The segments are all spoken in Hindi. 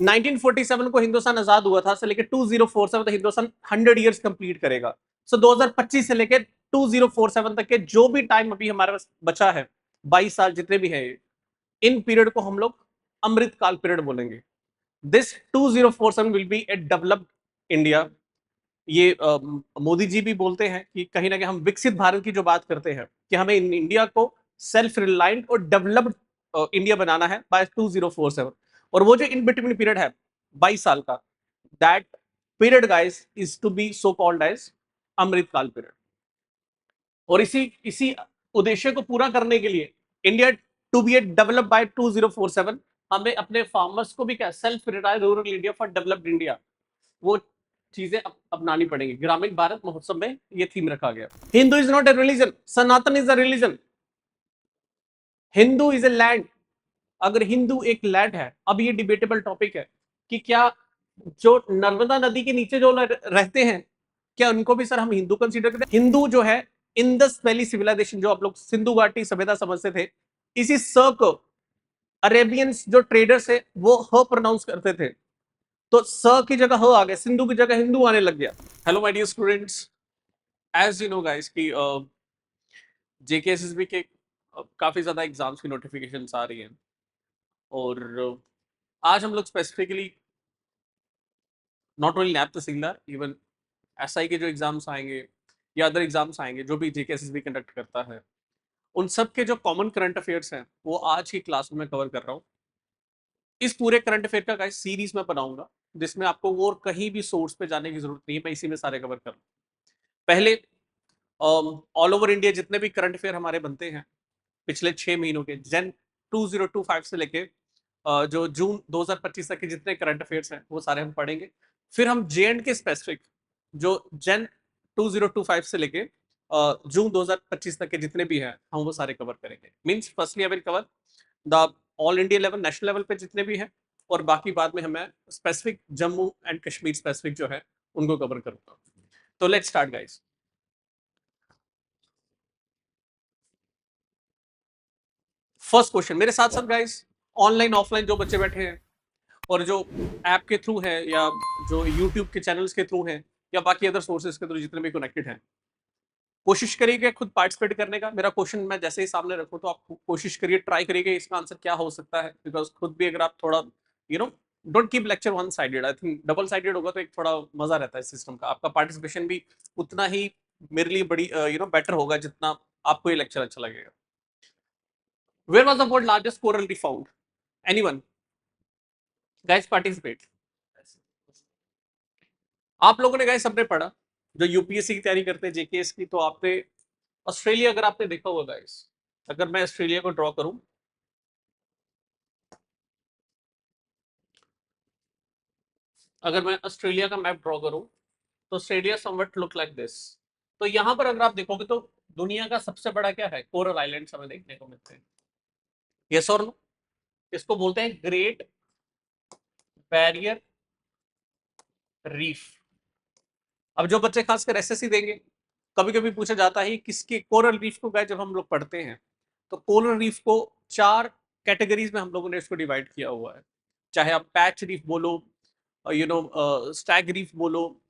1947 को हिंदुस्तान आजाद हुआ था, से लेकर 2047 तक हिंदुस्तान 100 इयर्स कंप्लीट करेगा। सो 2025 से लेकर 2047 तक के जो भी टाइम अभी हमारे पास बचा है, 22 साल जितने भी है, इन पीरियड को हम लोग अमृतकाल पीरियड बोलेंगे। This 2047 will be A developed India. ये मोदी जी भी बोलते हैं कि कहीं ना कहीं हम विकसित भारत की जो बात करते हैं कि हमें इंडिया को सेल्फ रिलायंट और डेवलप्ड इंडिया बनाना है बाय 2047। और वो जो इन बिटवीन पीरियड है 22 साल का, that period guys is to be so called as Amritkaal period. और इसी इसी उद्देश्य को पूरा करने के लिए India to be a develop by 2047, हमें अपने फार्मर्स को भी क्या self reliant rural India for developed India वो चीजें अपनानी पड़ेंगी। ग्रामीण भारत महोत्सव में ये थीम रखा गया। Hindu is not a religion, Sanatan is a religion. Hindu is a land. अगर हिंदू एक लैंड है, अब ये डिबेटेबल टॉपिक है कि क्या जो नर्मदा नदी के नीचे जो रहते हैं, क्या उनको भी सर हम हिंदू कंसीडर करते हैं? हिंदू जो है इंडस वैली सिविलाइजेशन, जो आप लोग सिंधु घाटी सभ्यता समझते थे, इसी स को अरेबियंस जो ट्रेडर्स है वो ह प्रोनाउंस करते थे, तो स की जगह ह आ गया, सिंधु की जगह हिंदू आने लग गया। Hello my dear students, as you know guys कि जेकेएसएसबी के काफी ज्यादा एग्जाम्स की नोटिफिकेशन आ रही हैं, और आज हम लोग specifically not only Naib Tehsildar, even SI के जो एग्जाम्स आएंगे या अदर एग्जाम्स आएंगे जो भी जेकेएसएसबी कंडक्ट करता है, उन सब के जो कॉमन करंट अफेयर्स हैं वो आज की क्लास में मैं कवर कर रहा हूँ। इस पूरे करंट अफेयर का गाइस सीरीज में बनाऊंगा, जिसमें आपको और कहीं भी सोर्स पे जाने की जरूरत नहीं है, मैं इसी में सारे कवर कर रहा हूँ। पहले ऑल ओवर इंडिया जितने भी करंट अफेयर हमारे बनते हैं पिछले 6 महीनों के, जन 2025 से लेके जो जून 2025 तक के जितने करंट अफेयर्स हैं वो सारे हम पढ़ेंगे। फिर हम जे एंड के स्पेसिफिक जो जन 2025 से लेके जून 2025 तक के जितने भी हैं हम वो सारे कवर करेंगे। Means firstly I will cover the all India level, national level पे जितने भी हैं, और बाकी बाद में हमें specific Jammu and Kashmir specific जो है उनको कवर करूंगा। तो let's start guys. First question मेरे साथ साथ गाइस, ऑनलाइन ऑफलाइन जो बच्चे बैठे हैं और जो ऐप के थ्रू है या जो यूट्यूब के चैनल्स के थ्रू हैं या बाकी अदर सोर्सेज के थ्रू जितने भी कनेक्टेड हैं, कोशिश करिएगा खुद पार्टिसिपेट करने का। मेरा क्वेश्चन मैं जैसे ही सामने रखूं तो आप कोशिश करिए, ट्राई करिए इसका आंसर क्या हो सकता है, बिकॉज खुद भी अगर आप थोड़ा you know don't keep lecture one sided, I think double sided होगा तो एक थोड़ा मजा रहता है सिस्टम का, आपका पार्टिसिपेशन भी उतना ही मेरे लिए बड़ी बेटर होगा जितना आपको ये लेक्चर अच्छा लगेगा। Where was the world largest coral reef found? Anyone guys participate. आप लोगों ने गाइस सबने पढ़ा, जो यूपीएससी की तैयारी करते हैं जेकेएस की, तो आपने ऑस्ट्रेलिया अगर आपने देखा होगा गाइस, अगर मैं ऑस्ट्रेलिया को ड्रॉ करूं, अगर मैं ऑस्ट्रेलिया का मैप ड्रॉ करूं तो Australia somewhat look like this. तो यहां पर अगर आप देखोगे तो दुनिया का सबसे बड़ा क्या है, कोरल आइलैंड्स हमें देखने को मिलते हैं। यस और नो? इसको बोलते हैं ग्रेट बैरियर रीफ। अब जो बच्चे खासकर एसएससी देंगे, कभी कभी पूछा जाता है किसके कोरल रीफ को गए, जब हम लोग पढ़ते हैं तो कोरल रीफ को 4 कैटेगरीज में हम लोगों ने इसको डिवाइड किया हुआ है। चाहे आप पैच रीफ बोलो, स्टैग रीफ बोलो,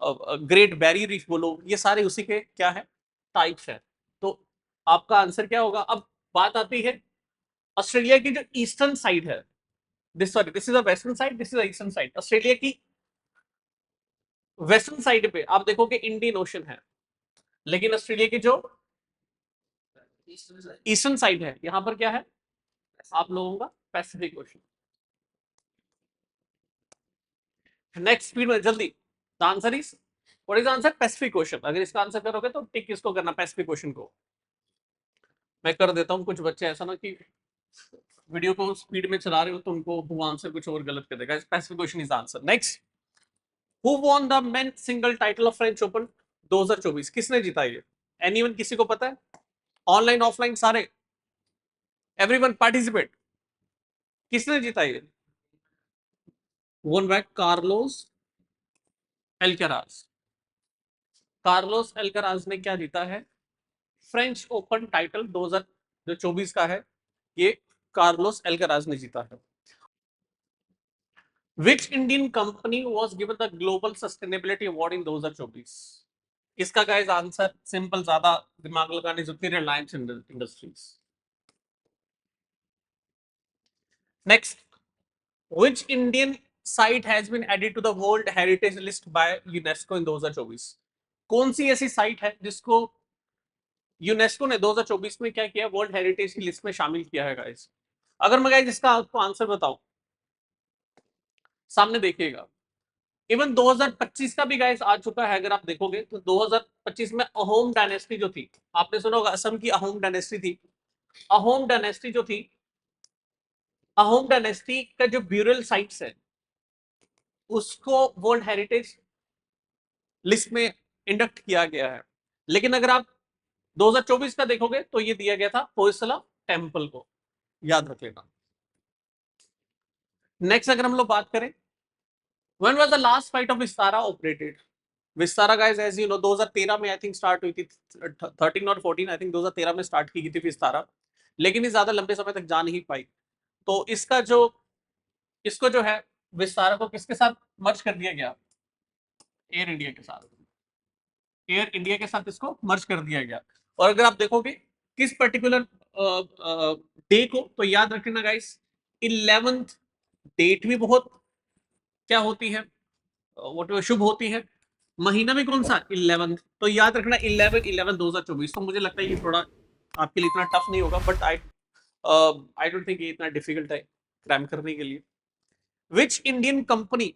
ग्रेट बैरियर रीफ बोलो, ये सारे उसी के क्या है, टाइप्स है। तो आपका आंसर क्या होगा? अब बात आती है ऑस्ट्रेलिया की जो ईस्टर्न साइड है, this is a western side, this is eastern side. Australia की वेस्टर्न साइड पे आप देखोगे इंडियन ओशन है, लेकिन ऑस्ट्रेलिया की जो ईस्टर्न साइड है यहां पर क्या है आप लोगों का, पैसिफिक ओशन। नेक्स्ट स्पीड में जल्दी, the answer is what is answer? Pacific ocean. अगर इसका आंसर करोगे तो टिक किसको करना, पैसिफिक ओशन को। मैं कर देता हूं, कुछ बच्चे ऐसा ना कि वीडियो को स्पीड में चला रहे हो तो उनको वो आंसर कुछ और गलत कर देगा। Pacific ocean is answer. Next, who won the men single title of French open 2024? किसने जीता ये? एनीवन, किसी को पता है? ऑनलाइन ऑफलाइन सारे, एवरीवन पार्टिसिपेट। किसने जीता ये? वोन बाय कार्लोस एल्कराज। कार्लोस एल्कराज ने क्या जीता है? फ्रेंच ओपन टाइटल 2024 का है ये, कार्लोस एल्कराज ने जीता है। Which Indian company was given the global sustainability award in 2024? इसका गाइस आंसर सिंपल, ज्यादा दिमाग लगाने जरूरत नहीं, Reliance industries. Next, which Indian site has been added to the World Heritage List by UNESCO in 2024? कौन सी ऐसी साइट है जिसको यूनेस्को ने 2024 में क्या किया, वर्ल्ड हेरिटेज की लिस्ट में शामिल किया है गाइस? अगर मैं गाइस इसका आपको आंसर बताऊं, सामने देखिएगा, इवन 2025 का भी गाइस आ चुका है। अगर आप देखोगे तो 2025 में अहोम डायनेस्टी जो थी, आपने सुना होगा असम की अहोम डायनेस्टी थी। अहोम डायनेस्टी जो थी, अहोम डायनेस्टी का जो ब्यूरल साइट्स है उसको वर्ल्ड हेरिटेज लिस्ट में इंडक्ट किया गया है। लेकिन अगर आप 2024 का देखोगे तो ये दिया गया था होयसला टेम्पल को, याद रख लेना। नेक्स्ट अगर हम लोग बात करें, when was the last fight of Vistara operated? Vistara guys as you know 2013 में आई थिंक स्टार्ट हुई थी, 13 और 14 आई थिंक 2013 में स्टार्ट की गई थी विस्तारा, लेकिन ये ज्यादा लंबे समय तक जा नहीं पाई। तो इसको जो है विस्तारा को किसके साथ मर्ज कर दिया गया? एयर इंडिया के साथ। एयर इंडिया के साथ इसको मर्ज कर दिया गया। और अगर आप देखोगे किस पर्टिकुलर डे को, तो याद रखना गाइस 11th डेट भी बहुत क्या होती है, वो शुभ होती है। महीना भी कौन सा? 11th। तो याद रखना 11/11/2024। तो मुझे लगता है ये थोड़ा आपके लिए इतना टफ नहीं होगा, बट आई डोंट थिंक ये इतना डिफिकल्ट है क्रैम करने के लिए। Which Indian company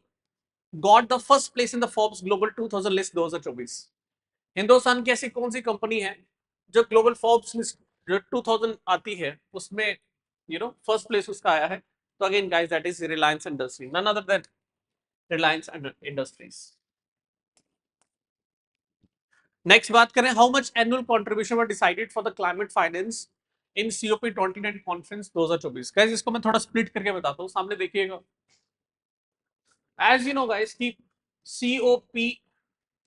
got the first place in the Forbes global 2000 list 2024? Hindustan की ऐसी कौन सी कंपनी है जो ग्लोबल फोर्ब्स लिस्ट जो 2000 आती है उसमें फर्स्ट प्लेस उसका आया है? तो again guys that is Reliance industry, none other than Reliance industries. Next बात करें, how much annual contribution were decided for the climate finance in COP 29 conference 2024? Guys इसको मैं थोड़ा स्प्लिट करके बताता हूँ, सामने देखिएगा। एज यू नो गाइस की सीओपी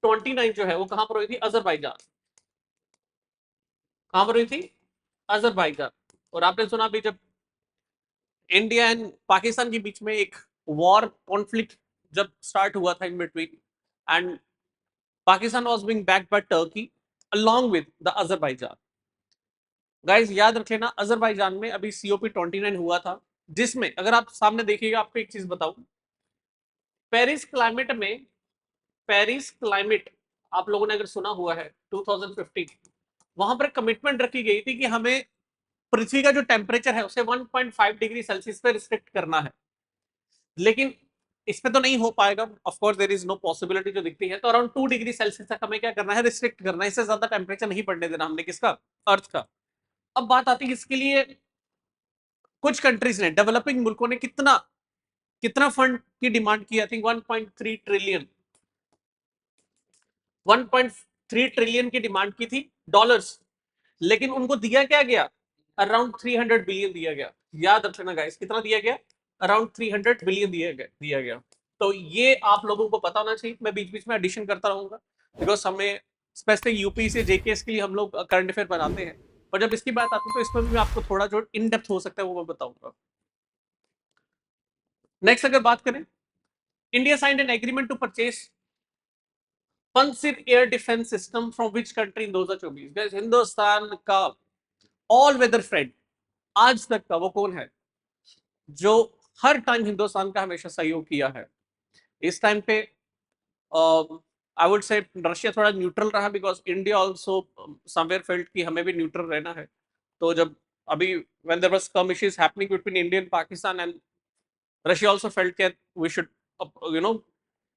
29 जो है वो कहां पर हुई थी? अजरबैजान। कहां पर हुई थी? अजरबैजान। और आपने सुना भी जब इंडिया एंड पाकिस्तान के बीच में एक वॉर कॉन्फ्लिक्ट जब स्टार्ट हुआ था in between, and Pakistan was being backed by Turkey along with the Azerbaijan. Guys याद रख लेना अजरबैजान में अभी सीओपी 29 हुआ था, जिसमें अगर आप सामने देखिएगा, आपको एक चीज बताऊं, पेरिस क्लाइमेट में, पेरिस क्लाइमेट आप लोगों ने अगर सुना हुआ है 2015, वहां पर कमिटमेंट रखी गई थी कि हमें पृथ्वी का जो टेम्परेचर है उसे 1.5 डिग्री सेल्सियस पे रिस्ट्रिक्ट करना है। लेकिन इस पे तो नहीं हो पाएगा, of course there is no possibility जो दिखती है। तो अराउंड 2 डिग्री सेल्सियस तक हमें क्या करना है? रिस्ट्रिक्ट करना है। इससे ज्यादा टेम्परेचर नहीं बढ़ने देना हमने, किसका? अर्थ का। अब बात आती है इसके लिए कुछ कंट्रीज ने, डेवलपिंग मुल्कों ने कितना कितना फंड की डिमांड की? आई थिंक 1.3 ट्रिलियन, 1.3 ट्रिलियन की डिमांड की थी डॉलर्स। लेकिन उनको दिया क्या गया? अराउंड 300 बिलियन दिया गया। याद रखना गाइस, कितना दिया गया? अराउंड 300 बिलियन दिया गया। तो ये आप लोगों को पता होना चाहिए। मैं बीच बीच में एडिशन करता रहूंगा, बिकॉज हमें स्पेसिफिक यूपी से जेकेएस के लिए हम लोग करंट अफेयर बनाते हैं, पर जब इसकी बात आती है तो इसमें भी मैं आपको थोड़ा जो इन डेप्थ हो सकता है वो मैं बताऊंगा। नेक्स्ट अगर बात करें, India signed an agreement to purchase Pantsir air defence system from which country in 2024? Guys Hindustan का ऑल वेदर फ्रेंड आज तक का वो कौन है जो हर टाइम हिंदुस्तान का हमेशा सहयोग किया है? इस टाइम पे आई वुड से रशिया थोड़ा न्यूट्रल रहा, because India also somewhere felt कि हमें भी न्यूट्रल रहना है। तो जब अभी when there was skirmishes happening between India and Pakistan, and Russia also felt that we should you know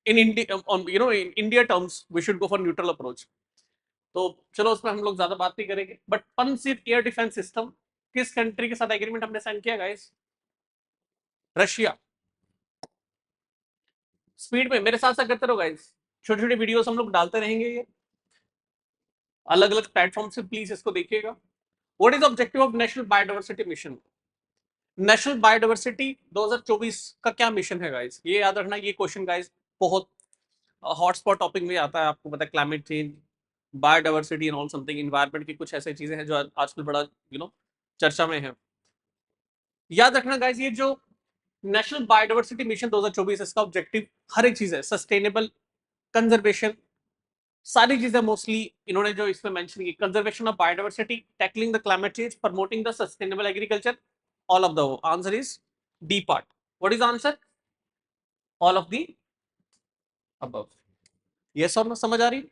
in India on in India terms we should go for neutral approach. तो चलो उस पर हम लोग ज्यादा बात नहीं करेंगे, बट पंसिर एयर डिफेंस सिस्टम किस कंट्री के साथ एग्रीमेंट हमने साइन किया गाइस? रशिया। स्पीड में मेरे साथ साथ करते रहो गाइस, छोटी छोटी वीडियोस हम लोग डालते रहेंगे ये अलग अलग प्लेटफॉर्म से, प्लीज इसको देखिएगा। What is objective of national biodiversity mission? National biodiversity 2024 का क्या मिशन है गाइस? ये याद रखना, ये क्वेश्चन गाइस बहुत हॉटस्पॉट टॉपिक में आता है। आपको पता है climate change, biodiversity and all something, environment की कुछ ऐसी चीजें हैं जो आजकल बड़ा चर्चा में है। याद रखना गाइस, ये जो नेशनल बायोडाइवर्सिटी मिशन 2024, इसका ऑब्जेक्टिव हर एक चीज है, सस्टेनेबल, कंजर्वेशन, सारी चीजें मोस्टली इन्होंने जो इसमें मेंशन की, conservation of biodiversity, tackling the climate change, promoting the sustainable agriculture, all of the answer is D part. What is answer? All of the above. Yes और नो, समझ आ रही?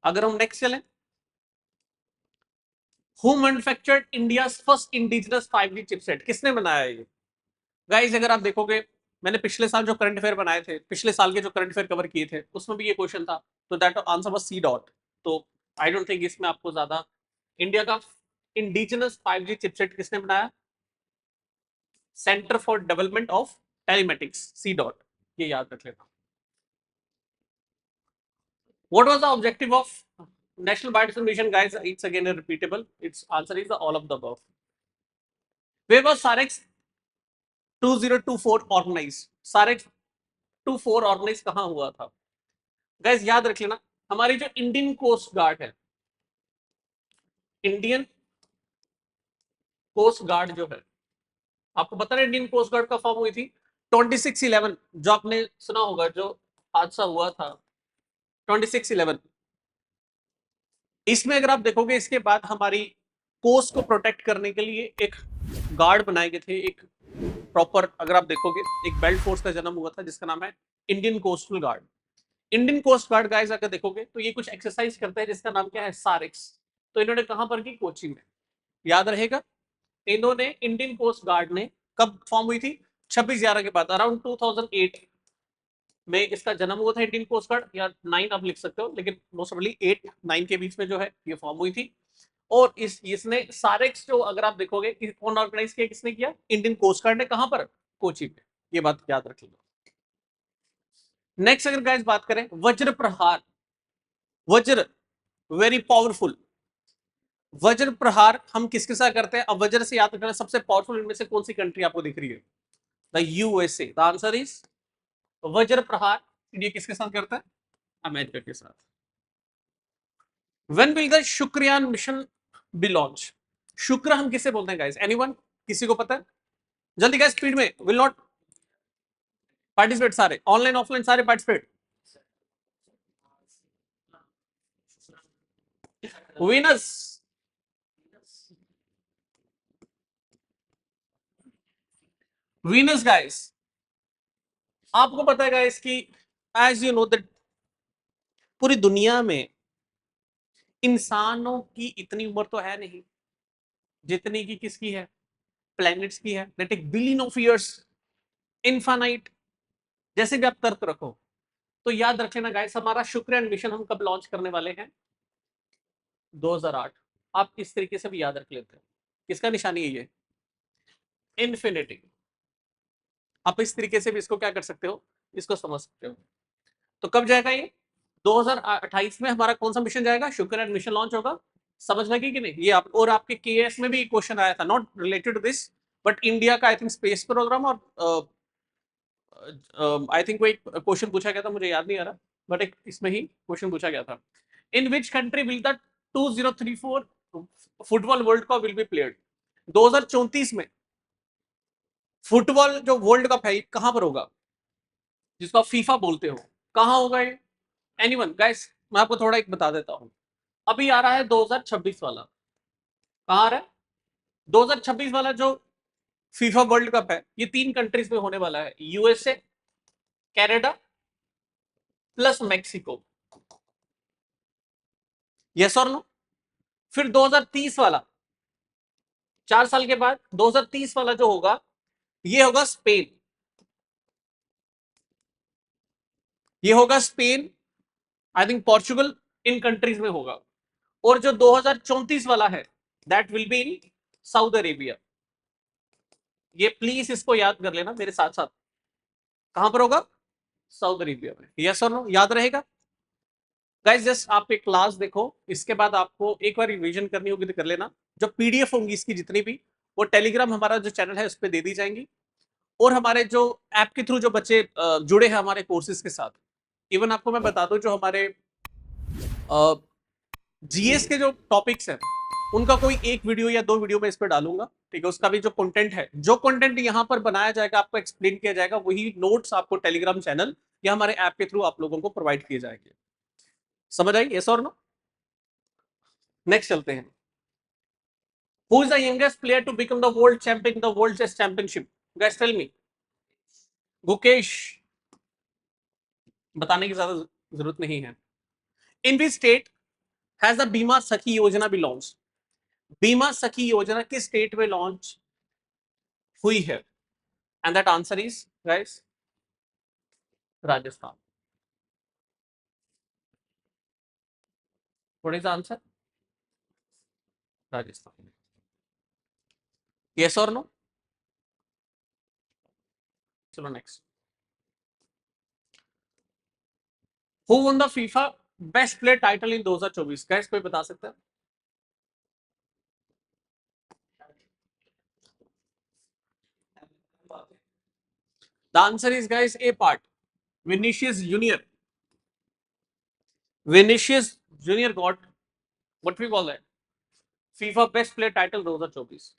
अगर हम नेक्स्ट चलें, who manufactured India's first indigenous 5G chipset, किसने बनाया ये? गाइस अगर आप देखोगे, मैंने पिछले साल जो करंट अफेयर बनाए थे, पिछले साल के जो करंट अफेयर कवर किए थे, उसमें भी ये क्वेश्चन था, तो that answer was C dot. तो आई डोंट थिंक इसमें आपको ज्यादा, इंडिया का इंडिजिनस 5G चिपसेट किसने बनाया? Centre for development of telematics, C dot, ये याद रख लेना. What was the objective of National Biodiversity Mission, guys? It's again a repeatable. Its answer is the all of the above. Where was SAREX 2024 organized? SAREX 24 organized कहाँ हुआ था? Guys याद रख लेना, हमारी जो इंडियन कोस्ट गार्ड है, इंडियन कोस्ट गार्ड जो है, आपको पता है इंडियन कोस्ट गार्ड का फॉर्म हुई थी 26/11, जो आपने सुना होगा, जो हादसा हुआ था 26/11. इसमें अगर आप देखोगे, इसके बाद हमारी कोस्ट को प्रोटेक्ट करने के लिए एक गार्ड बनाए गए थे, एक प्रॉपर, अगर आप देखोगे एक बेल्ट फोर्स का जन्म हुआ था जिसका नाम है Indian coastal guard. Indian coast guard guys अगर देखोगे तो ये कुछ एक्सरसाइज करते हैं जिसका नाम क्या है? सारेक्स. तो इन्होंने कहां पर की? कोची में. याद रहेगा, इन्होंने इंडियन कोस्ट गार्ड ने कब फॉर्म हुई थी? 26/11 के बाद, अराउंड 2008 में इसका जन्म हुआ था इंडियन कोस्ट गार्ड, या 9 आप लिख सकते हो, लेकिन मोस्ट प्रोबेबली 8-9 के बीच में जो है ये फॉर्म हुई थी. और इसने सारेक्स जो अगर आप देखोगे कौन ऑर्गेनाइज किया, किसने किया? इंडियन कोस्ट गार्ड ने. कहां पर? कोची में. ये बात याद रख लो. नेक्स्ट अगर गाइस बात करें, वज्र प्रहार. वज्र वेरी पावरफुल. वज्र प्रहार हम किसके साथ करते हैं? अब वज्र से याद रखना, सबसे पावरफुल इनमें से कौन सी कंट्री आपको दिख रही है? The USA. The answer is वज्र प्रहार. ये किसके साथ करता है? अमेरिका के साथ. When will the Shukrayaan mission B launch? शुक्र हम किसे बोलते हैं गाइस? एनीवन? किसी को पता है? जल्दी गाइस, स्पीड में. विल नॉट पार्टिसिपेट, सारे ऑनलाइन ऑफलाइन सारे पार्टिसिपेट. वीनस. वीनस गाइस, आपको पता है गाइस कि एज यू नो दैट पूरी दुनिया में इंसानों की इतनी उम्र तो है नहीं जितनी की किसकी है? प्लैनेट्स की है. That take billion of years, infinite. जैसे भी आप तर्क रखो, तो याद रख लेना गाइस, हमारा शुक्रयान मिशन हम कब लॉन्च करने वाले हैं? 2008. आप इस तरीके से भी याद रख लेते हैं. किसका निशानी है ये? इन्फिनिटी. आप इस तरीके से भी इसको क्या कर सकते हो? इसको समझ सकते हो. तो कब जाएगा ये? 2028 में हमारा कौन सा मिशन जाएगा? शुक्रयान मिशन लॉन्च होगा. समझ लगी कि नहीं? ये आप, और आपके केएस में भी क्वेश्चन आया था, not related to this, but India का आई थिंक स्पेस प्रोग्राम, और आई थिंक कोई क्वेश्चन पूछा गया था, मुझे याद नहीं आ रहा, बट एक इसमें ही क्वेश्चन पूछा गया था. In which country will the 2034 football world cup will be played? 2034 में फुटबॉल जो वर्ल्ड कप है कहां पर होगा, जिसको आप फीफा बोलते हो? कहां होगा ये? Anyone guys? मैं आपको थोड़ा एक बता देता हूं. अभी आ रहा है 2026 वाला. कहां आ रहा है? 2026 वाला जो फीफा वर्ल्ड कप है, ये 3 कंट्रीज में होने वाला है, USA, Canada plus Mexico. Yes और नो? फिर 2030 वाला, 4 साल के बाद 2030 वाला जो होगा, ये होगा स्पेन. ये होगा Spain, I think Portugal, in countries में होगा. और जो 2034 वाला है, that will be in Saudi Arabia. ये प्लीज इसको याद कर लेना मेरे साथ साथ. कहां पर होगा? सऊदी अरेबिया में. यस और नो? याद रहेगा गाइस? जस्ट आप एक क्लास देखो, इसके बाद आपको एक बार रिवीजन करनी होगी तो कर लेना. जो पीडीएफ होंगी इसकी जितनी भी, वो टेलीग्राम हमारा जो चैनल है उस पर दे दी जाएंगी. और हमारे जो ऐप के थ्रू जो बच्चे जुड़े हैं हमारे कोर्सेज के साथ, इवन आपको मैं बता दूं, जो हमारे जीएस के जो टॉपिक्स हैं, उनका कोई एक वीडियो या 2 वीडियो मैं इस पर डालूंगा. ठीक है, उसका भी जो कंटेंट है, जो कंटेंट यहाँ पर बनाया जाएगा, आपको एक्सप्लेन किया जाएगा, वही नोट्स आपको टेलीग्राम चैनल या हमारे ऐप के थ्रू आप लोगों को प्रोवाइड किए जाएंगे। समझ आई? यस और नो? नेक्स्ट चलते हैं। Who is the youngest player to become the world champion in the World Chess Championship? Guys, tell me. Gukesh, बताने की ज्यादा जरूरत नहीं है। In which state has the बीमा सखी योजना भी लॉन्च? बीमा सखी योजना किस स्टेट में लॉन्च हुई है? And that answer is guys Rajasthan. What is the answer? Rajasthan. Yes और नो? चलो next. Who one the FIFA best player title in 2024? Guys कोई बता सकता है? The answer is guys A part. Vinicius Junior. Vinicius Junior got what we call that FIFA Best Player title 2024.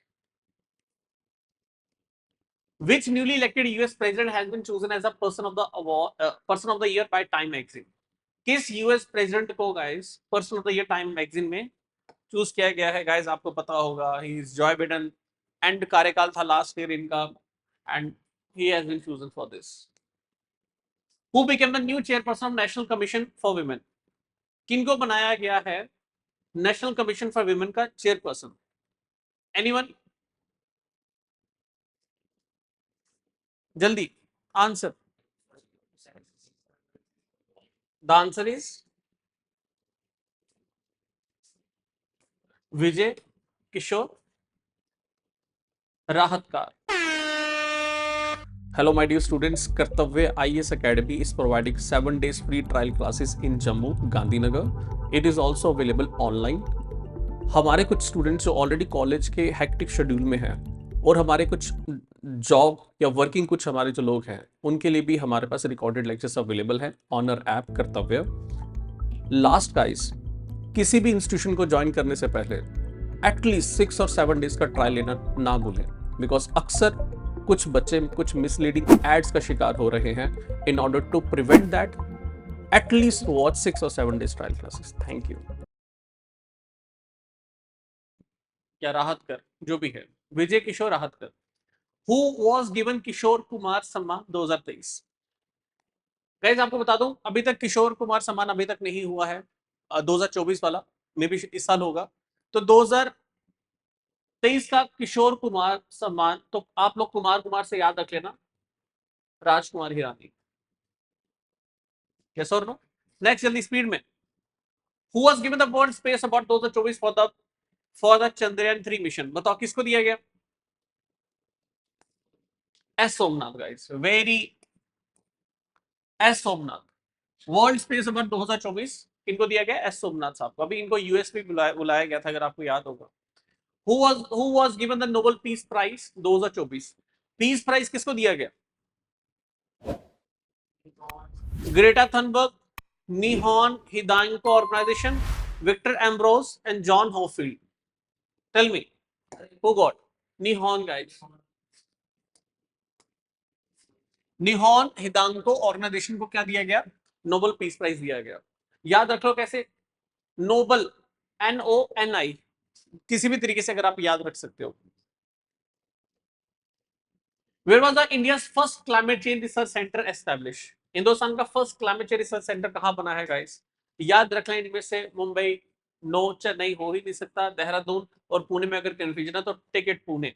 Which newly elected US president has been chosen as a person of the award, person of the year by Time magazine? किस यूएस प्रेसिडेंट को guys person of the year Time magazine में चूज किया गया है? गाइस आपको पता होगा, he is Joe Biden, and कार्यकाल था लास्ट ईयर इनका, and he has been chosen for this. Who became the new chairperson of National Commission for Women? किनको बनाया गया है नेशनल कमीशन फॉर वुमेन का चेयरपर्सन? एनीवन? जल्दी answer. The answer is Vijaya Kishore Rahatkar. Hello my dear students, Kartavya IAS Academy is providing 7 days free trial classes in Jammu, Gandhinagar. It is also available online. हमारे कुछ स्टूडेंट्स जो ऑलरेडी कॉलेज के हेक्टिक शेड्यूल में हैं और हमारे कुछ जॉब या वर्किंग कुछ हमारे जो लोग हैं उनके लिए भी हमारे पास रिकॉर्डेड लेक्चर्स अवेलेबल हैं ऑन आवर ऐप कर्तव्य। लास्ट गाइस, किसी भी इंस्टीट्यूशन को ज्वाइन करने से पहले एटलीस्ट 6 और 7 डेज का ट्रायल लेना ना भूलें, बिकॉज अक्सर कुछ बच्चे कुछ मिसलीडिंग एड्स का शिकार हो रहे हैं। In order to prevent that, at least watch 6 और 7 days trial classes. Thank you. क्या राहतकर जो भी है, Vijay Kishore Rahatkar. Who was given Kishore Kumar Samman 2023? Guys आपको बता दूं, अभी तक किशोर कुमार सम्मान अभी तक नहीं हुआ है। 2024 वाला मे बी इस साल होगा। तो 2023 का किशोर कुमार सम्मान तो आप लोग कुमार से याद रख लेना, राजकुमार हिरानी। यस और नो? नेक्स्ट जल्दी स्पीड में। Who was given the world space award 2024 for the Chandrayaan 3 mission? बताओ किसको दिया गया? S Somnath guys, very S Somnath. World space award 2024 इनको दिया गया एस सोमनाथ साहब को। अभी इनको यूएस में बुलाया गया था, अगर आपको याद होगा। Who was given the Nobel Peace Prize 2024? Peace prize किसको दिया गया? Greta Thunberg, Nihon Hidankyo organisation, Victor Ambros and John Hopfield. Tell me who got? Nihon guys. Nihon Hidankyo organisation को क्या दिया गया? नोबेल पीस प्राइज दिया गया। याद रख लो कैसे? नोबल, NONI, किसी भी तरीके से अगर आप याद रख सकते हो। Where was the India's first climate change research center established? Hindustan का first climate change research centre कहां बना है गाइस? याद रख लें इनमें से मुंबई, नो, चेन्नई हो ही नहीं सकता, देहरादून और पुणे में अगर कंफ्यूजन है तो take it Pune.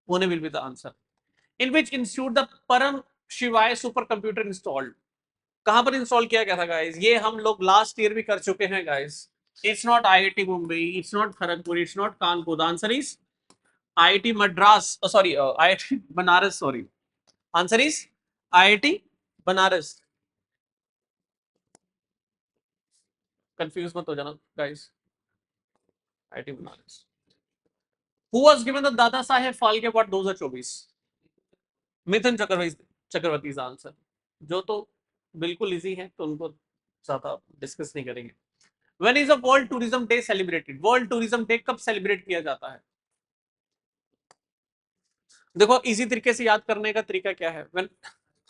Pune will be the answer. In which institute the Param Shivay super computer installed? कहां पर इंस्टॉल किया गया था गाइस? ये हम लोग लास्ट ईयर भी कर चुके हैं guys. It's not IIT Mumbai, it's not Kharagpur, it's not Kanpur. The answer is IIT Madras, sorry IIT Banaras, sorry. Answer is IIT Banaras. Confuse मत हो जाना guys, IIT Banaras. Who was given the Dada Saheb Phalke award 2024? Mithun Chakraborty is answer. जो तो बिल्कुल इजी है तो उनको ज्यादा डिस्कस नहीं करेंगे। When is the World Tourism Day celebrated? World tourism day कब सेलिब्रेट किया जाता है? देखो इजी तरीके से याद करने का तरीका क्या है,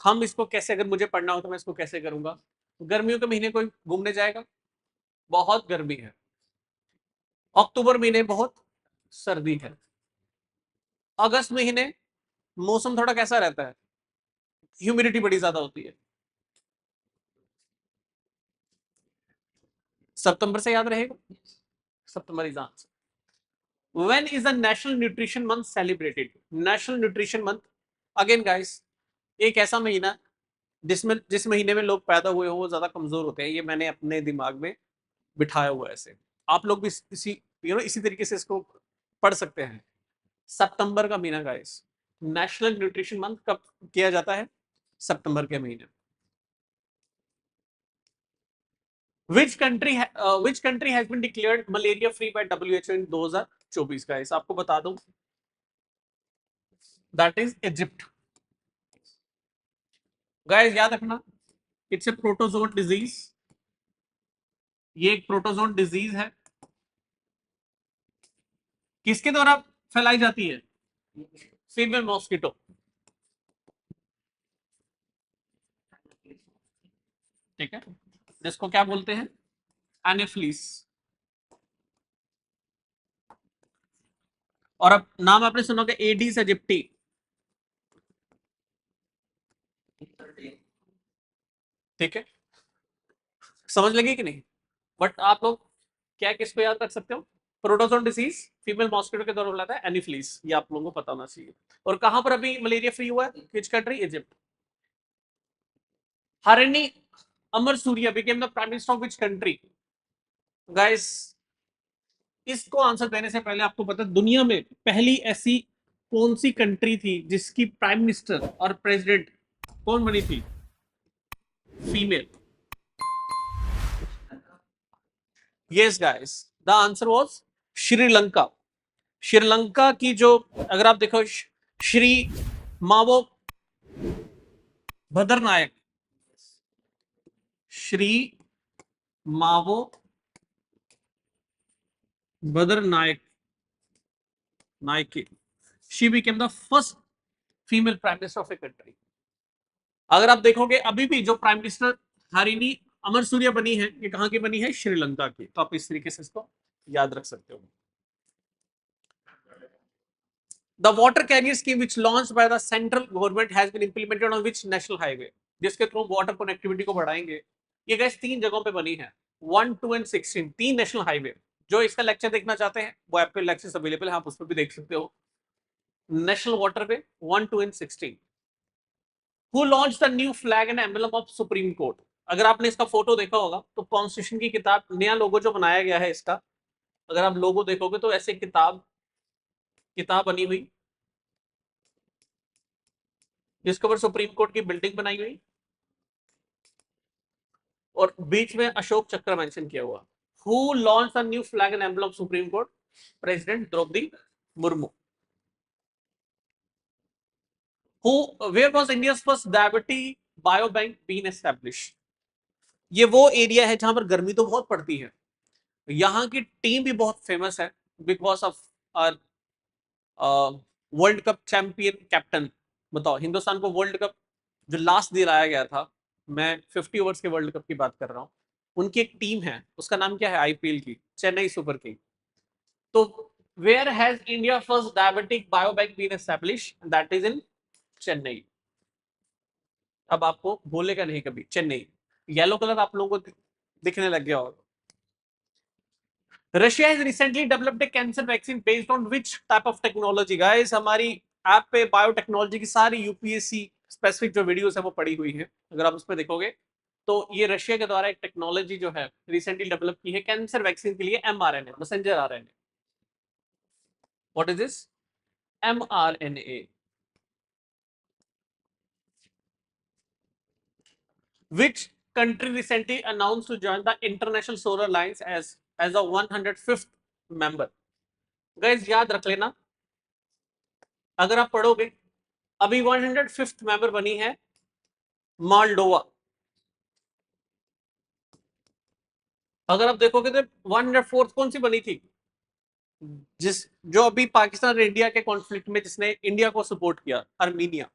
हम इसको कैसे, अगर मुझे पढ़ना हो तो मैं इसको कैसे करूंगा। गर्मियों के महीने कोई घूमने जाएगा, बहुत गर्मी है। अक्टूबर महीने बहुत सर्दी है। अगस्त महीने मौसम थोड़ा कैसा रहता है, ह्यूमिडिटी बड़ी ज्यादा होती है। सितंबर से याद रहेगा, सितंबर is answer. When is the National Nutrition Month celebrated? National Nutrition Month, again guys, एक ऐसा महीना जिसमें, जिस महीने में लोग पैदा हुए हो वो ज्यादा कमजोर होते हैं। ये मैंने अपने दिमाग में बिठाया हुआ है ऐसे। आप लोग भी इसी इसी तरीके से इसको पढ़ सकते हैं। सितंबर का महीना गाइस, नेशनल न्यूट्रिशन मंथ कब किया जाता है? सितंबर के महीने। which country has been declared malaria free by WHO in 2024 guys? आपको बता दूं, दैट इज इजिप्ट। गाइस याद रखना, इट्स ए प्रोटोजोन डिजीज। ये एक प्रोटोजोन डिजीज है। किसके द्वारा फैलाई जाती है? Female mosquito. ठीक है, जिसको क्या बोलते हैं? एनेफ्लिस। और अब नाम आपने सुना होगा एडीज इजिप्टी। ठीक है, समझ लगी कि नहीं? बट आप लोग क्या किसको याद रख सकते हो? प्रोटोजोन डिजीज फीमेल मॉस्किटो के द्वारा बुलाता है एनीफ्लीस, ये आप लोगों को पता होना चाहिए। और कहां पर अभी मलेरिया फ्री हुआ है? Which country? Egypt. Harini Amar Surya became the prime minister of which country? Guys इसको आंसर देने से पहले आपको पता, दुनिया में पहली ऐसी कौन सी कंट्री थी जिसकी प्राइम मिनिस्टर और प्रेसिडेंट कौन बनी थी? Female. Yes guys, the answer was Sri Lanka. Sri Lanka की जो, अगर आप देखो, Shri Mavo Bhadranayak, Shri Mavo Bhadranayak Nayake, she became the first female prime minister of a country. अगर आप देखोगे अभी भी जो prime minister Harini Amarasuriya बनी है, ये कहां की बनी है? श्रीलंका की। तो आप इस तरीके से इसको याद रख सकते हो। The water carrier scheme which launched by the central government has been implemented on which national highway? जिसके थ्रू वाटर कनेक्टिविटी को बढ़ाएंगे। ये गैस 3 जगहों पे बनी है, 1, 2 एंड 16, 3 नेशनल हाईवे। जो इसका लेक्चर देखना चाहते हैं वो ऐप पे लेक्चर्स अवेलेबल है, आप उस पर भी देख सकते हो। National water way 1, 2 and 16। Who launched the new flag and emblem of Supreme Court? अगर आपने इसका फोटो देखा होगा तो कॉन्स्टिट्यूशन की किताब, नया लोगो जो बनाया गया है इसका, अगर आप लोगो देखोगे तो ऐसे किताब बनी हुई, जिसके ऊपर सुप्रीम कोर्ट की बिल्डिंग बनाई हुई और बीच में अशोक चक्र मेंशन किया हुआ। Who launched the new flag and emblem of Supreme Court? President Draupadi Murmu. Where was India's first diabetes biobank being established? ये वो एरिया है जहां पर गर्मी तो बहुत पड़ती है, यहाँ की टीम भी बहुत फेमस है because of world cup champion captain. बताओ, हिंदुस्तान को वर्ल्ड कप जो लास्ट दिलाया गया था, मैं 50 ओवर्स के वर्ल्ड कप की बात कर रहा हूँ, उनकी एक टीम है, उसका नाम क्या है? आईपीएल की चेन्नई सुपर किंग। तो where has India first diabetic biobank been establish? That is in Chennai. अब आपको भूलेगा नहीं कभी चेन्नई। येलो कलर आप लोगों को दिखने लग गया होगा। Russia has recently developed a cancer vaccine based on which type of technology? Guys, हमारी ऐप पे बायोटेक्नोलॉजी की सारी यूपीएससी स्पेसिफिक जो वीडियोस है वो पड़ी हुई है, अगर आप उसमें देखोगे तो ये रशिया के द्वारा एक टेक्नोलॉजी जो है रिसेंटली डेवलप की है कैंसर वैक्सीन के लिए, mRNA, messenger RNA. What is this? mRNA। Which country recently announced to join the International Solar Alliance as a 105th member? Guys याद रख लेना, अगर आप पढ़ोगे अभी 105th मेंबर बनी है मालडोवा। अगर आप देखोगे तो 104th कौन सी बनी थी? जो अभी पाकिस्तान और इंडिया के कॉन्फ्लिक्ट में जिसने इंडिया को सपोर्ट किया, अर्मीनिया।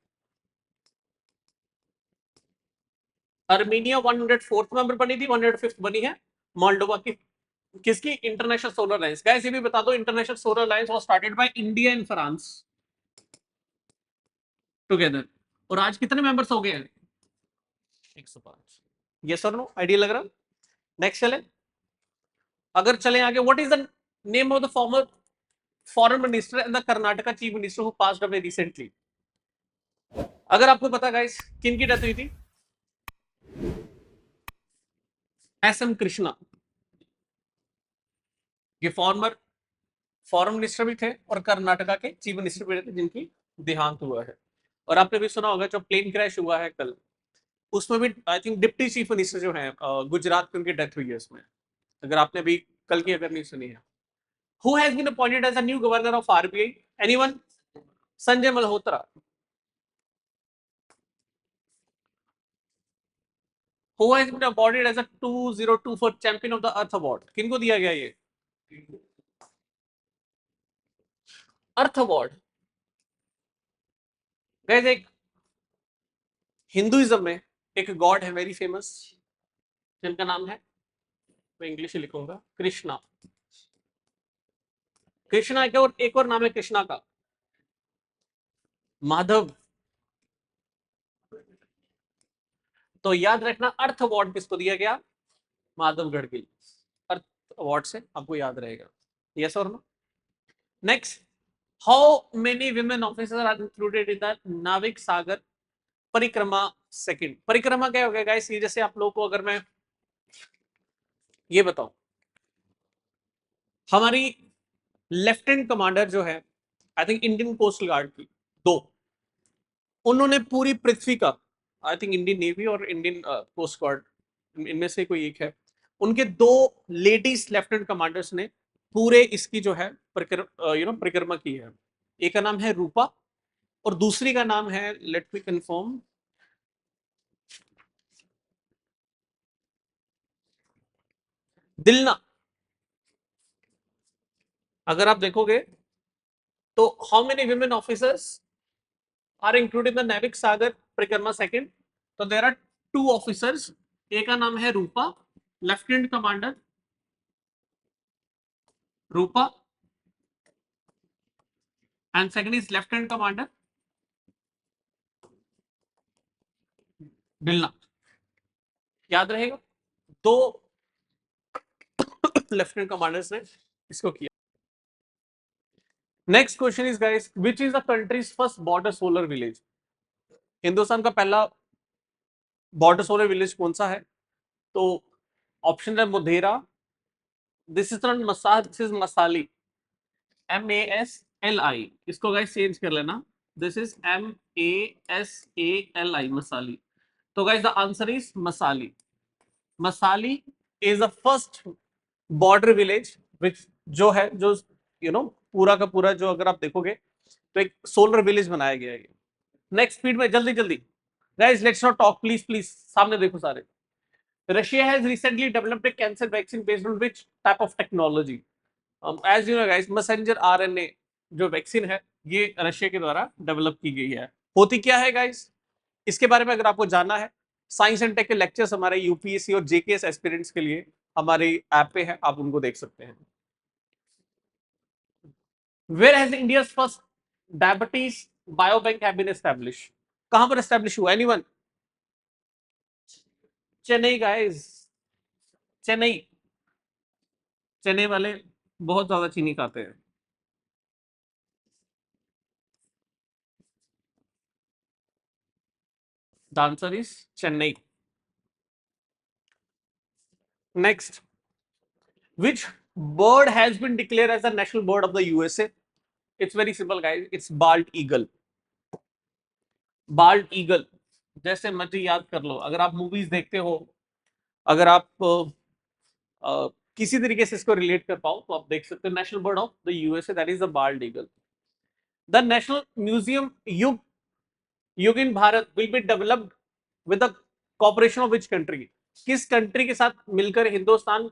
अर्मीनिया 104th मेंबर बनी थी, 105th बनी है मोल्डोवा की। किसकी? International solar alliance. गाइस ये भी बता दो, international solar alliance was started by India and France together. और आज कितने मेंबर्स हो गए हैं? 105। ये सर नो आइडिया लग रहा? नेक्स्ट चले, अगर चले आगे, what is the name of the former foreign minister and the Karnataka chief minister who passed away recently? अगर आपको पता गाइस, किन की डेथ हुई थी? एस.एम. कृष्णा। ये फॉर्मर फॉरेन मिनिस्टर भी थे और कर्नाटका के चीफ मिनिस्टर भी थे, जिनकी देहांत हुआ है। और आपने भी सुना होगा, जो प्लेन क्रैश हुआ है कल, उसमें भी I think deputy chief minister जो है गुजरात की, उनकी डेथ हुई है उसमें। अगर आपने भी कल की अगर नहीं सुनी है। Who has been appointed as a new governor of RBI? Anyone? Sanjay Malhotra. Who has been appointed as a 2024 champion of the earth award? किनको दिया गया ये अर्थ अवार्ड? गाइस, एक हिंदुइज्म में एक गॉड है वेरी फेमस, जिनका नाम है, मैं इंग्लिश ही लिखूंगा, कृष्णा। कृष्णा के और एक और नाम है कृष्णा का, माधव। तो याद रखना, अर्थ अवार्ड किसको दिया गया? माधव गढ़गिल। अर्थ अवार्ड से आपको याद रहेगा। यस और no? Next, how many women officer are included in the Navika Sagar परिक्रमा सेकंड? परिक्रमा क्या हो गया गाइस? ये जैसे आप लोगों को अगर मैं ये बताऊं, हमारी लेफ्टिनेंट कमांडर जो है, I think Indian coastal guard की, दो, उन्होंने पूरी पृथ्वी का, आई थिंक इंडियन नेवी और इंडियन कोस्ट गार्ड, इनमें से कोई एक है, उनके दो लेडीज लेफ्टिनेंट कमांडर्स ने पूरे इसकी जो है परिक्रमा की है। एक का नाम है रूपा और दूसरी का नाम है, लेट मी कंफर्म, दिलना। अगर आप देखोगे तो how many women officers are included in the Navika Sagar परिक्रमा सेकंड? तो देयर आर टू ऑफिसर्स। एक का नाम है Roopa, lieutenant commander Roopa, and second is lieutenant commander Dilna. याद रहेगा, दो लेफ्टिनेंट कमांडर्स ने इसको किया। Next question is guys, which is the country's first border solar village? Hindustan का पहला बॉर्डर सोलर विलेज कौन सा है? तो ऑप्शन है Modhera, this is not Masal, this is Masali, MASLI। इसको गाइस चेंज कर लेना, दिस इज MASALI, मसाली। तो guys the answer is Masali. Masali is the first border village which जो है, जो पूरा का पूरा, जो अगर आप देखोगे तो एक सोलर विलेज बनाया गया है। नेक्स्ट स्पीड में, जल्दी जल्दी guys, let's not talk, please please, सामने देखो सारे। Russia has recently developed a cancer vaccine based on which type of technology? As you know guys, messenger RNA जो वैक्सीन है, ये रशिया के द्वारा डेवलप की गई है। होती क्या है गाइस, इसके बारे में अगर आपको जानना है, साइंस एंड टेक के लेक्चर्स हमारे यूपीएससी और जेकेएस एस्पिरेंट्स के लिए हमारी ऐप पे है, आप उनको देख सकते हैं। Where has India first diabetes biobank have been establish? कहां पर एस्टैब्लिश हुआ? एनीवन? चेन्नई गाइस, चेन्नई। चेन्नई वाले बहुत ज्यादा चीनी खाते हैं। The answer is Chennai. Next, which bird has been declared as the national bird of the USA? It's very simple guys, it's bald eagle। bald eagle जैसे मर्जी याद कर लो, अगर आप मूवीज देखते हो, अगर आप किसी तरीके से इसको रिलेट कर पाओ, तो आप देख सकते हो, national bird of the USA, that is the bald eagle. The national museum Yug Yug in Bharat will be developed with the cooperation of which country? किस कंट्री के साथ मिलकर हिंदुस्तान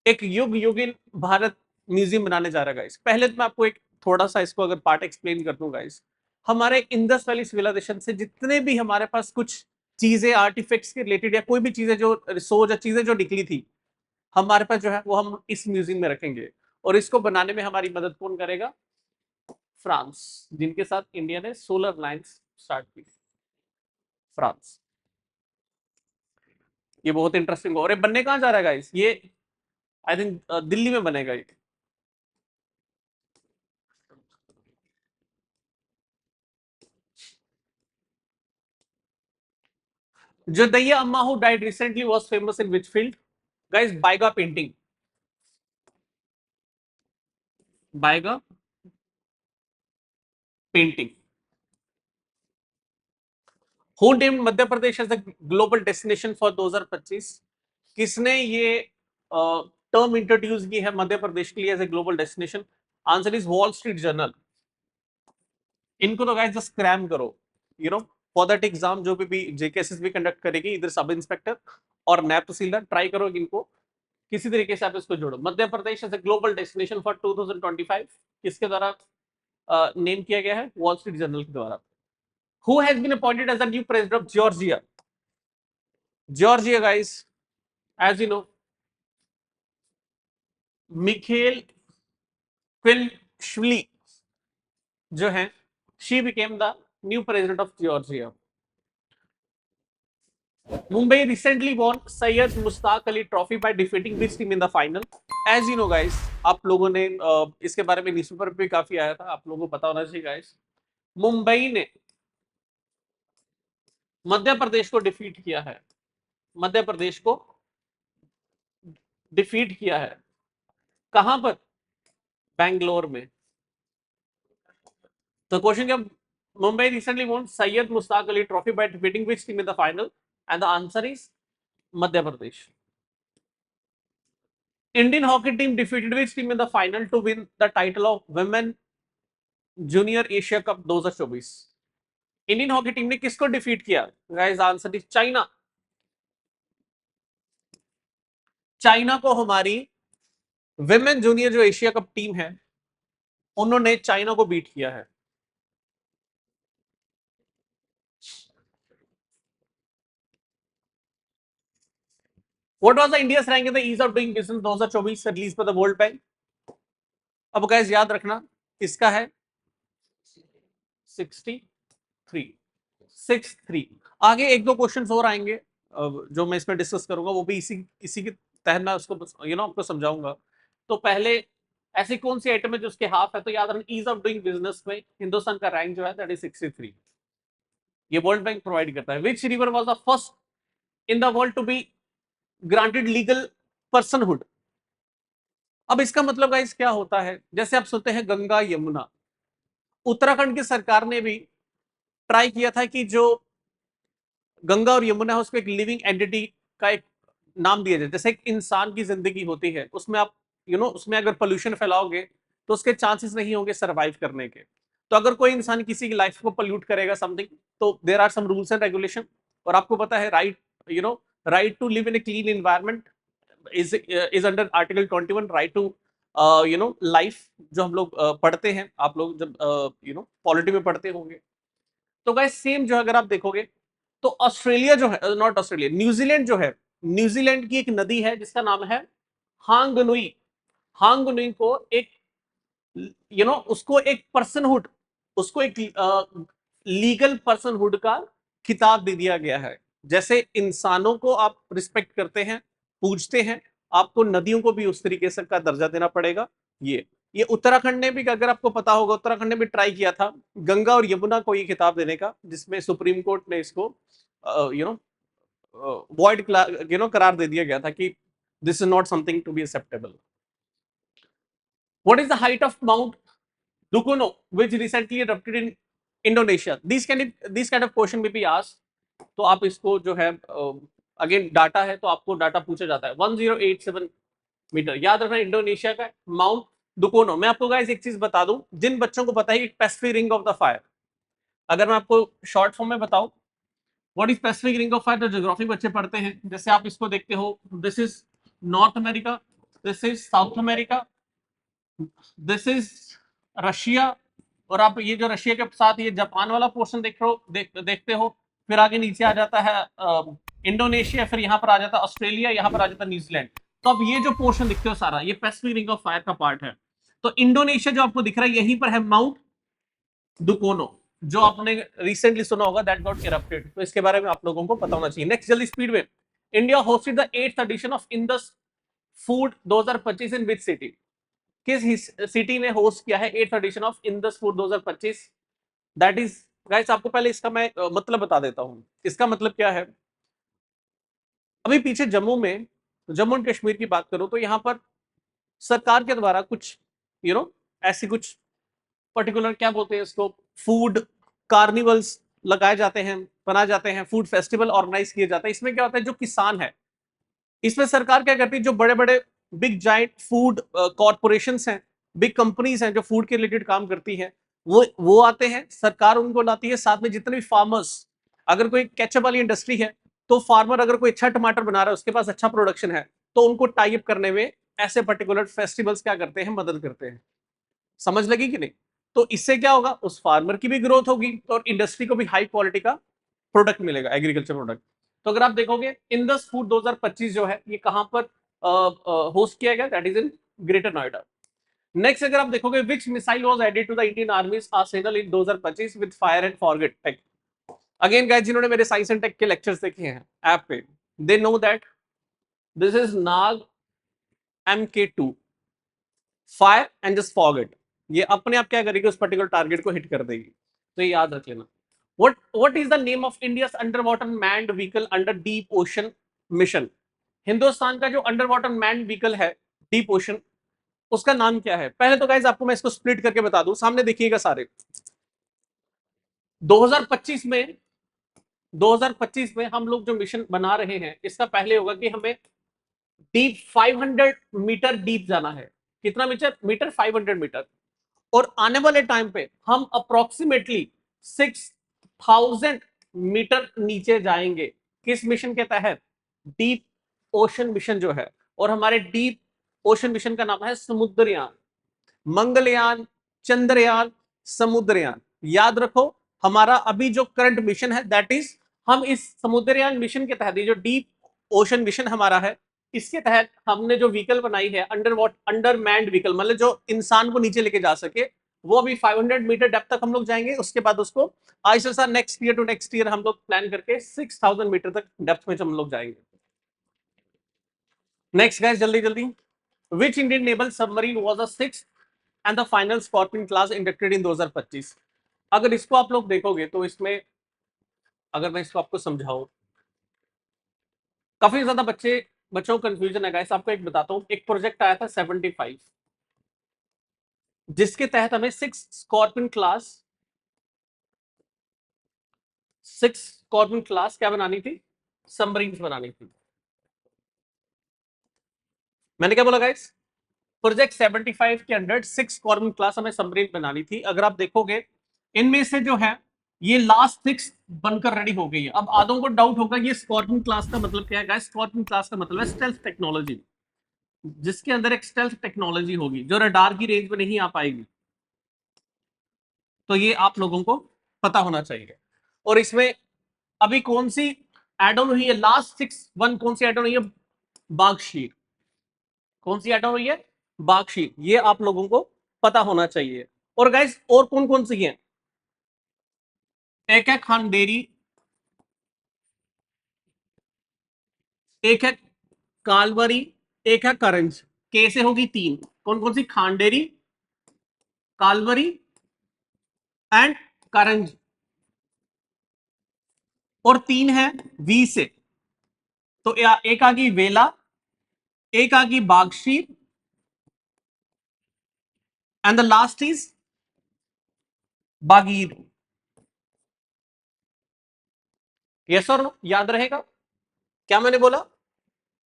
एक युग युग इन भारत म्यूजियम बनाने जा रहा है गाइस। पहले तो मैं आपको एक थोड़ा सा इसको अगर पार्ट एक्सप्लेन कर दूं गाइस, हमारे इंडस वैली सिविलाइजेशन से जितने भी हमारे पास कुछ चीजें आर्टिफैक्ट्स के रिलेटेड या कोई भी चीजें जो रिसोर्स या चीजें जो निकली थी हमारे पास जो है वो हम इस म्यूजियम में रखेंगे। और इसको बनाने में हमारी मदद कौन करेगा? फ्रांस, जिनके साथ इंडिया ने सोलर लाइंस स्टार्ट की। फ्रांस। ये बहुत इंटरेस्टिंग और ये बनने कहाँ जा रहा है गाइस? ये आई थिंक दिल्ली में बनेगा ये। Jodhaiya Amma who died recently was famous in which field? Guys, Baiga painting. Baiga painting. Who named Madhya Pradesh as a global destination for 2025? किसने ये टर्म इंट्रोड्यूस की है मध्य प्रदेश के लिए as a global destination? Answer is wall street journal. इनको तो गाइस जस्ट क्रैम करो, you know, for that exam जो भी जेकेएसएस भी कंडक्ट करेगी, इधर सब इंस्पेक्टर और नैब तहसीलदार, ट्राई करो इनको किसी तरीके से आप इसको जोड़ो। Madhya Pradesh as a global destination for 2025 किसके द्वारा नेम किया गया है? वॉल स्ट्रीट जर्नल के द्वारा। Who has been appointed as the new president of Georgia? Georgia guys, as you know, Mikheil Kavelashvili जो है, she became the new president of Georgia. Mumbai recently won Syed Mushtaq Ali Trophy by defeating which team in the final? As you know guys, आप लोगों ने इसके बारे में न्यूज़पेपर पे काफी आया था, आप लोगों को पता होना चाहिए गाइस। मुंबई ने मध्य प्रदेश को डिफीट किया है। मध्य प्रदेश को डिफीट किया है कहां पर? बैंगलोर में। तो क्वेश्चन क्या? Mumbai recently won Syed Mushtaq Ali Trophy by defeating which team in the final? And the answer is Madhya Pradesh. Indian hockey team defeated which team in the final to win the title of Women Junior Asia Cup 2024? Indian hockey team ने किसको डिफीट किया? Guys answer is China. China को हमारी विमेन जूनियर जो एशिया कप टीम है, उन्होंने चाइना को बीट किया है। What was the India's rank in the ease of doing business 2024 released by the World Bank? अब गाइस याद रखना किसका है? 63। आगे एक दो क्वेश्चंस और आएंगे जो मैं इसमें डिस्कस करूंगा, वो भी इसी के तहत मैं उसको आपको समझाऊंगा। तो पहले ऐसी कौन सी आइटम है जो उसके हाफ है? तो याद रखना ईज ऑफ डूइंग बिजनेस में हिंदुस्तान का रैंक जो है दैट इज 63। ये वर्ल्ड बैंक प्रोवाइड करता है। Which river was the first in the world to be granted legal personhood? अब इसका मतलब गाइस क्या होता है? जैसे आप सुनते हैं गंगा यमुना, उत्तराखंड की सरकार ने भी ट्राई किया था कि जो गंगा और यमुना है उसको एक लिविंग एंटिटी का एक नाम दिया जाए। जैसे एक इंसान की जिंदगी होती है, उसमें आप उसमें अगर पोल्यूशन फैलाओगे तो उसके चांसेस नहीं होंगे सरवाइव करने के। तो अगर कोई इंसान किसी की लाइफ को पोल्यूट करेगा समथिंग, तो there are some rules and regulation. और आपको पता है right to live in a clean environment is under article 21, right to life, जो हम लोग पढ़ते हैं, आप लोग जब पॉलिटी में पढ़ते होंगे। तो गाइस सेम जो अगर आप देखोगे तो ऑस्ट्रेलिया जो है, नॉट ऑस्ट्रेलिया, न्यूजीलैंड जो है, न्यूजीलैंड की एक नदी है जिसका नाम है हांगनुई। हांगनुई को एक उसको एक पर्सनहुड, उसको एक लीगल पर्सनहुड का खिताब दे दिया गया है। जैसे इंसानों को आप रिस्पेक्ट करते हैं, पूजते हैं, आपको नदियों को भी उस तरीके से का दर्जा देना पड़ेगा। ये उत्तराखंड ने भी, अगर आपको पता होगा, उत्तराखंड ने भी ट्राई किया था गंगा और यमुना को ये खिताब देने का, जिसमें सुप्रीम कोर्ट ने इसको वॉइड करार दे दिया गया था कि this is not something to be acceptable. What is the height of Mount Dukono which recently erupted in Indonesia? These kind of question may be asked। तो आप इसको जो है अगेन डाटा है तो आपको डाटा पूछा जाता है। 1087 मीटर याद रखना इंडोनेशिया का माउंट दुकोनो। मैं आपको गाइस एक चीज बता दूं, जिन बच्चों को पता है Pacific ring of the fire, अगर मैं आपको शॉर्ट फॉर्म में बताऊं what is Pacific ring of fire, तो ज्योग्राफी बच्चे पढ़ते हैं। जैसे आप इसको देखते हो, this is north America, this is south America, this is Russia, और आप ये जो रशिया के साथ ये जापान वाला पोर्शन देखते हो, फिर आगे नीचे आ जाता है इंडोनेशिया, फिर यहाँ पर आ जाता है ऑस्ट्रेलिया, यहाँ पर आ जाता है न्यूजीलैंड। तो अब ये जो पोर्शन दिखते हो सारा, ये पैसिफिक रिंग ऑफ फायर का पार्ट है। तो इंडोनेशिया जो आपको दिख रहा है, यहीं पर है माउंट दुकोनो, जो आपने रिसेंटली सुना होगा, दैट गॉट इरप्टेड। तो इसके बारे में आप लोगों को पता होना चाहिए। नेक्स्ट जल्दी स्पीड में, India hosted the 8th edition of Indus food 2025 in which city? किस सिटी ने होस्ट किया है 8th edition of Indus food 2025? That is guys, आपको पहले इसका मैं मतलब बता देता हूं। इसका मतलब क्या है, अभी पीछे जम्मू एंड कश्मीर की बात करो तो यहां पर सरकार के द्वारा कुछ ऐसी कुछ पर्टिकुलर, क्या बोलते हैं इसको, फूड कार्निवल्स लगाए जाते हैं, बनाए जाते हैं, फूड फेस्टिवल ऑर्गेनाइज किए जाते हैं। इसमें क्या होता है, जो किसान है, इसमें सरकार क्या करती है, जो बड़े बड़े बिग जाइंट फूड कॉर्पोरेशंस हैं, बिग कंपनीज हैं जो फूड के रिलेटेड काम करती हैं, वो आते हैं, सरकार उनको लाती है, साथ में जितने भी फार्मर्स, अगर कोई केचप वाली इंडस्ट्री है, तो फार्मर अगर कोई अच्छा टमाटर बना रहा है, उसके पास अच्छा प्रोडक्शन है, तो उनको टाई अप करने में ऐसे पर्टिकुलर फेस्टिवल्स क्या करते हैं, मदद करते हैं। समझ लगी कि नहीं? तो इससे क्या होगा, उस फार्मर की भी ग्रोथ होगी और इंडस्ट्री को भी हाई क्वालिटी का प्रोडक्ट मिलेगा, एग्रीकल्चर प्रोडक्ट। तो अगर आप देखोगे इंडस फूड 2025 जो है, ये कहां पर होस्ट किया गया, that is in Greater Noida. Next अगर आप देखोगे, which missile was added to the Indian army's arsenal in 2025 with fire and forget tech? Again guys, जिन्होंने मेरे साइंस एंड टेक के लेक्चर्स देखे हैं ऐप पे, they know that this is Nag MK2 fire and just forget. ये अपने आप क्या करेगी, उस पर्टिकुलर टारगेट को हिट कर देगी। तो ये याद रख लेना। what is the name of India's underwater manned vehicle under deep ocean mission? Hindustan का जो अंडर वाटर मैन व्हीकल है डीप ओशन, उसका नाम क्या है? पहले तो गाइज आपको मैं इसको स्प्लिट करके बता दूं, सामने देखिएगा सारे। 2025 में 2025 में हम लोग जो मिशन बना रहे हैं, इसका पहले होगा कि हमें डीप 500 मीटर डीप जाना है। कितना मीटर 500 मीटर। और आने वाले टाइम पे हम अप्रोक्सीमेटली 6000 मीटर नीचे जाएंगे। किस मिशन के तहत? डीप ओशन मिशन जो है। और हमारे डीप ओशन मिशन का नाम है समुद्रयान। मंगलयान, चंद्रयान, समुद्रयान। याद रखो, हमारा अभी जो करंट मिशन है, दैट इज, हम इस समुद्रयान मिशन के तहत, जो डीप ओशन मिशन हमारा है, इसके तहत हमने जो व्हीकल बनाई है, अंडर मैन्ड व्हीकल, मतलब जो इंसान को नीचे लेके जा सके, वो अभी 500 मीटर डेप्थ तक हम लोग जाएंगे। उसके बाद उसको आहिस्ता next year to next year हम लोग प्लान करके 6000 मीटर तक डेप्थ में हम लोग जाएंगे। नेक्स्ट गाइस, जल्दी जल्दी, which Indian naval submarine was the sixth and the final Scorpion class inducted in 2025? अगर इसको आप लोग देखोगे तो इसमें, अगर मैं इसको आपको समझाऊं, काफी ज्यादा बच्चों को कंफ्यूजन है गाइस। आपको एक बताता हूं, एक प्रोजेक्ट आया था 75, जिसके तहत हमें सिक्स स्कॉर्पियन क्लास क्या बनानी थी, सबमरीन बनानी थी। मैंने क्या बोला गाइस? प्रोजेक्ट 75 के अंडर 6 स्कॉर्पियन क्लास हमें सबमरीन बनानी थी। अगर आप देखोगे, इनमें से जो है ये लास्ट 6 बनकर रेडी हो गई है। अब आधों को डाउट होगा ये स्कॉर्पियन क्लास का मतलब क्या है गाइस? स्कॉर्पियन क्लास का मतलब है स्टेल्थ टेक्नोलॉजी, जिसके अंदर एक स्टेल्थ टेक्नोलॉजी होगी जो रडार की रेंज में नहीं आ पाएगी। तो ये आप लोगों को पता होना चाहिए। और इसमें अभी कौन सी एड ऑन हुई है, लास्ट 6 वन कौन सी एड ऑन हुई है? बागशीर। कौन सी एड ऑन हुई है? बागशीर। ये आप लोगों को पता होना चाहिए। और गाइस, और कौन कौन सी है? एक है खांडेरी, एक है कालवरी, एक है करंज। कैसे होगी? 3। कौन कौन सी? खांडेरी, कालवरी एंड करंज। और 3 है वी से। तो एक आ गई वेला, एक आ गई Vagsheer, and the last is बागीर। यस और नो? याद रहेगा क्या मैंने बोला?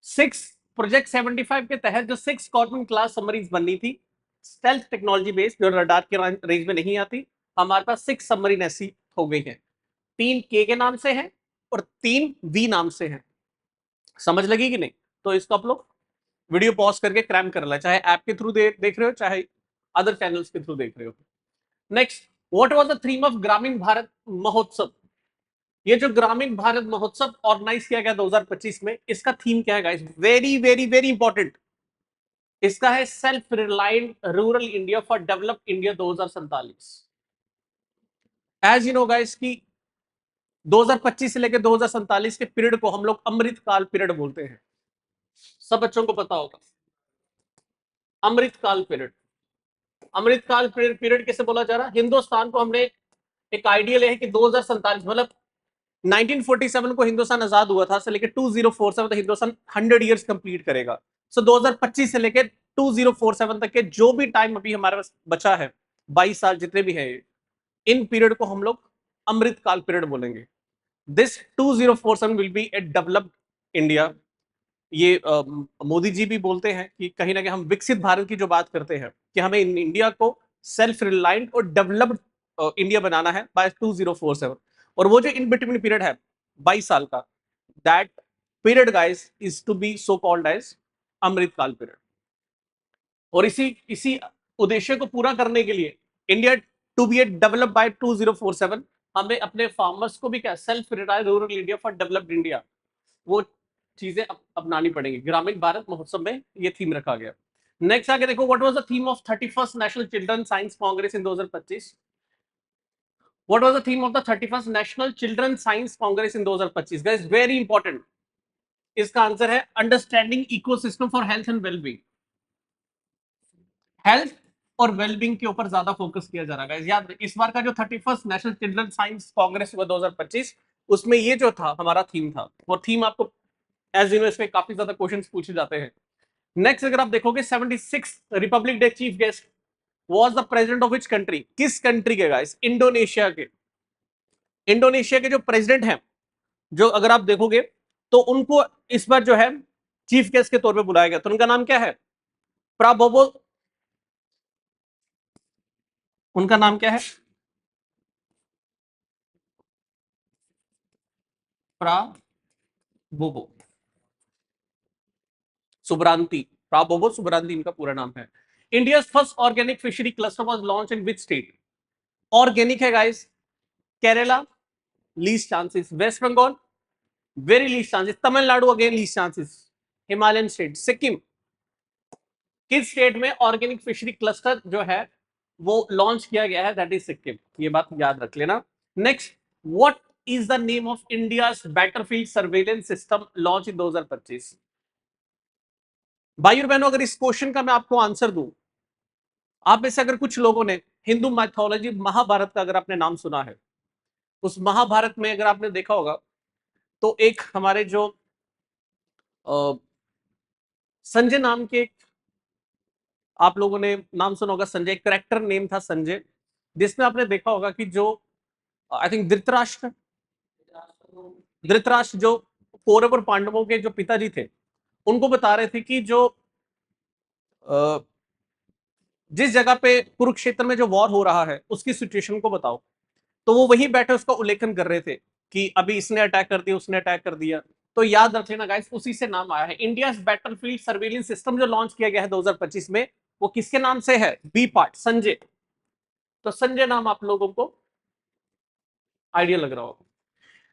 6 प्रोजेक्ट 75 के तहत जो 6 स्कॉर्पियन क्लास सबमरीन बननी थी, स्टेल्थ टेक्नोलॉजी बेस्ड, जो रडार के रेंज में नहीं आती, हमारे पास 6 सबमरीन ऐसी हो गई है। 3 के नाम से है और 3 वी नाम से है। समझ लगी कि नहीं? तो इसको आप लोग वीडियो पॉज करके क्रैम कर ला, चाहे ऐप के थ्रू देख रहे हो, चाहे अदर चैनल्स के थ्रू देख रहे हो। Next, what was the theme of ग्रामीण भारत महोत्सव? ये जो ग्रामीण भारत महोत्सव ऑर्गेनाइज किया गया 2025 में, इसका थीम क्या है guys? Very very very important. इसका है self reliant rural India for develop India 2047। As you know guys की 2025 से लेकर 2047 के पीरियड को हम लोग अमृत काल पीरियड बोलते हैं। सब बच्चों को पता होगा अमृत काल पीरियड। अमृत काल पीरियड किसे बोला जा रहा है? हिंदुस्तान को हमने एक आइडियल है कि 2047 मतलब 1947 को हिंदुस्तान आजाद हुआ था, से लेकर 2047 तक हिंदुस्तान 100 इयर्स कंप्लीट करेगा। सो 2025 से लेकर 2047 तक के जो भी टाइम अभी हमारे पास बचा है, 22 साल जितने भी हैं, इन पीरियड को हम लोग अमृत काल पीरियड बोलेंगे। This 2047 will be A developed India. ये मोदी जी भी बोलते हैं कि कहीं ना कहीं हम विकसित भारत की जो बात करते हैं कि हमें इंडिया को सेल्फ रिलायंट और डेवलप्ड इंडिया बनाना है बाय 2047। और वो जो इन बिटवीन पीरियड है 22 साल का, that period guys is to be so called as Amritkaal period. और इसी उद्देश्य को पूरा करने के लिए India to be develop by 2047 हमें अपने फार्मर्स को भी क्या self reliant rural India for developed India वो चीजें अपनानी पड़ेंगी। ग्रामीण भारत महोत्सव में ये थीम रखा गया। नेक्स्ट आगे देखो, what was the theme of 31st national children science Congress in 2025? What was the theme of the 31st national children science Congress in 2025? Guys very important. इसका आंसर है understanding ecosystem for health and wellbeing. Health और वेलबींग के ऊपर ज्यादा फोकस किया जा रहा है। याद इस बार का जो 31st national children science Congress हुआ 2025, उसमें ये जो था हमारा थीम था, वो थीम आपको एज यू नो इसमें काफी ज्यादा क्वेश्चंस पूछे जाते हैं। नेक्स्ट अगर आप देखोगे 76 Republic day chief guest was the president of which country? किस कंट्री के गाइस? इंडोनेशिया के। इंडोनेशिया के जो प्रेसिडेंट हैं, जो अगर आप देखोगे तो उनको इस बार जो है चीफ गेस्ट के तौर पे बुलाया गया, तो उनका नाम क्या है? प्राबोवो। उनका नाम क्या है? प्राबोवो सुब्रांती। प्राबोवो सुब्रांती इनका पूरा नाम है। India first organic fishery cluster was launch in which state? Organic है guys, Kerala least chances, West Bengal very least chances, Tamil Nadu again least chances, Himalayan state Sikkim. किस स्टेट में ऑर्गेनिक फिशरी क्लस्टर जो है वो लॉन्च किया गया है? That is Sikkim. ये बात याद रख लेना। Next, what is the name of India's battlefield surveillance system launch in 2025? भाई और बहनों, अगर इस क्वेश्चन का मैं आपको आंसर दूं, आप में से अगर कुछ लोगों ने हिंदू माइथोलॉजी महाभारत का अगर आपने नाम सुना है, उस महाभारत में अगर आपने देखा होगा तो एक हमारे जो संजय नाम के, आप लोगों ने नाम सुना होगा संजय, करेक्टर नेम था संजय, जिसमें आपने देखा होगा कि जो आई थिंक धृतराष्ट्र जो कौरव और पांडवों के जो पिताजी थे, उनको बता रहे थे कि जो जिस जगह पे कुरुक्षेत्र में जो वॉर हो रहा है उसकी सिचुएशन को बताओ, तो वो वहीं बैठे उसका उल्लेखन कर रहे थे कि अभी इसने अटैक कर दिया, उसने अटैक कर दिया। तो याद रख लेना गाइस, उसी से नाम आया है। इंडिया बैटलफील्ड सर्वेलेंस सिस्टम जो लॉन्च किया गया है 2025 में, वो किसके नाम से है? B part Sanjay. तो संजय नाम आप लोगों को आइडिया लग रहा होगा।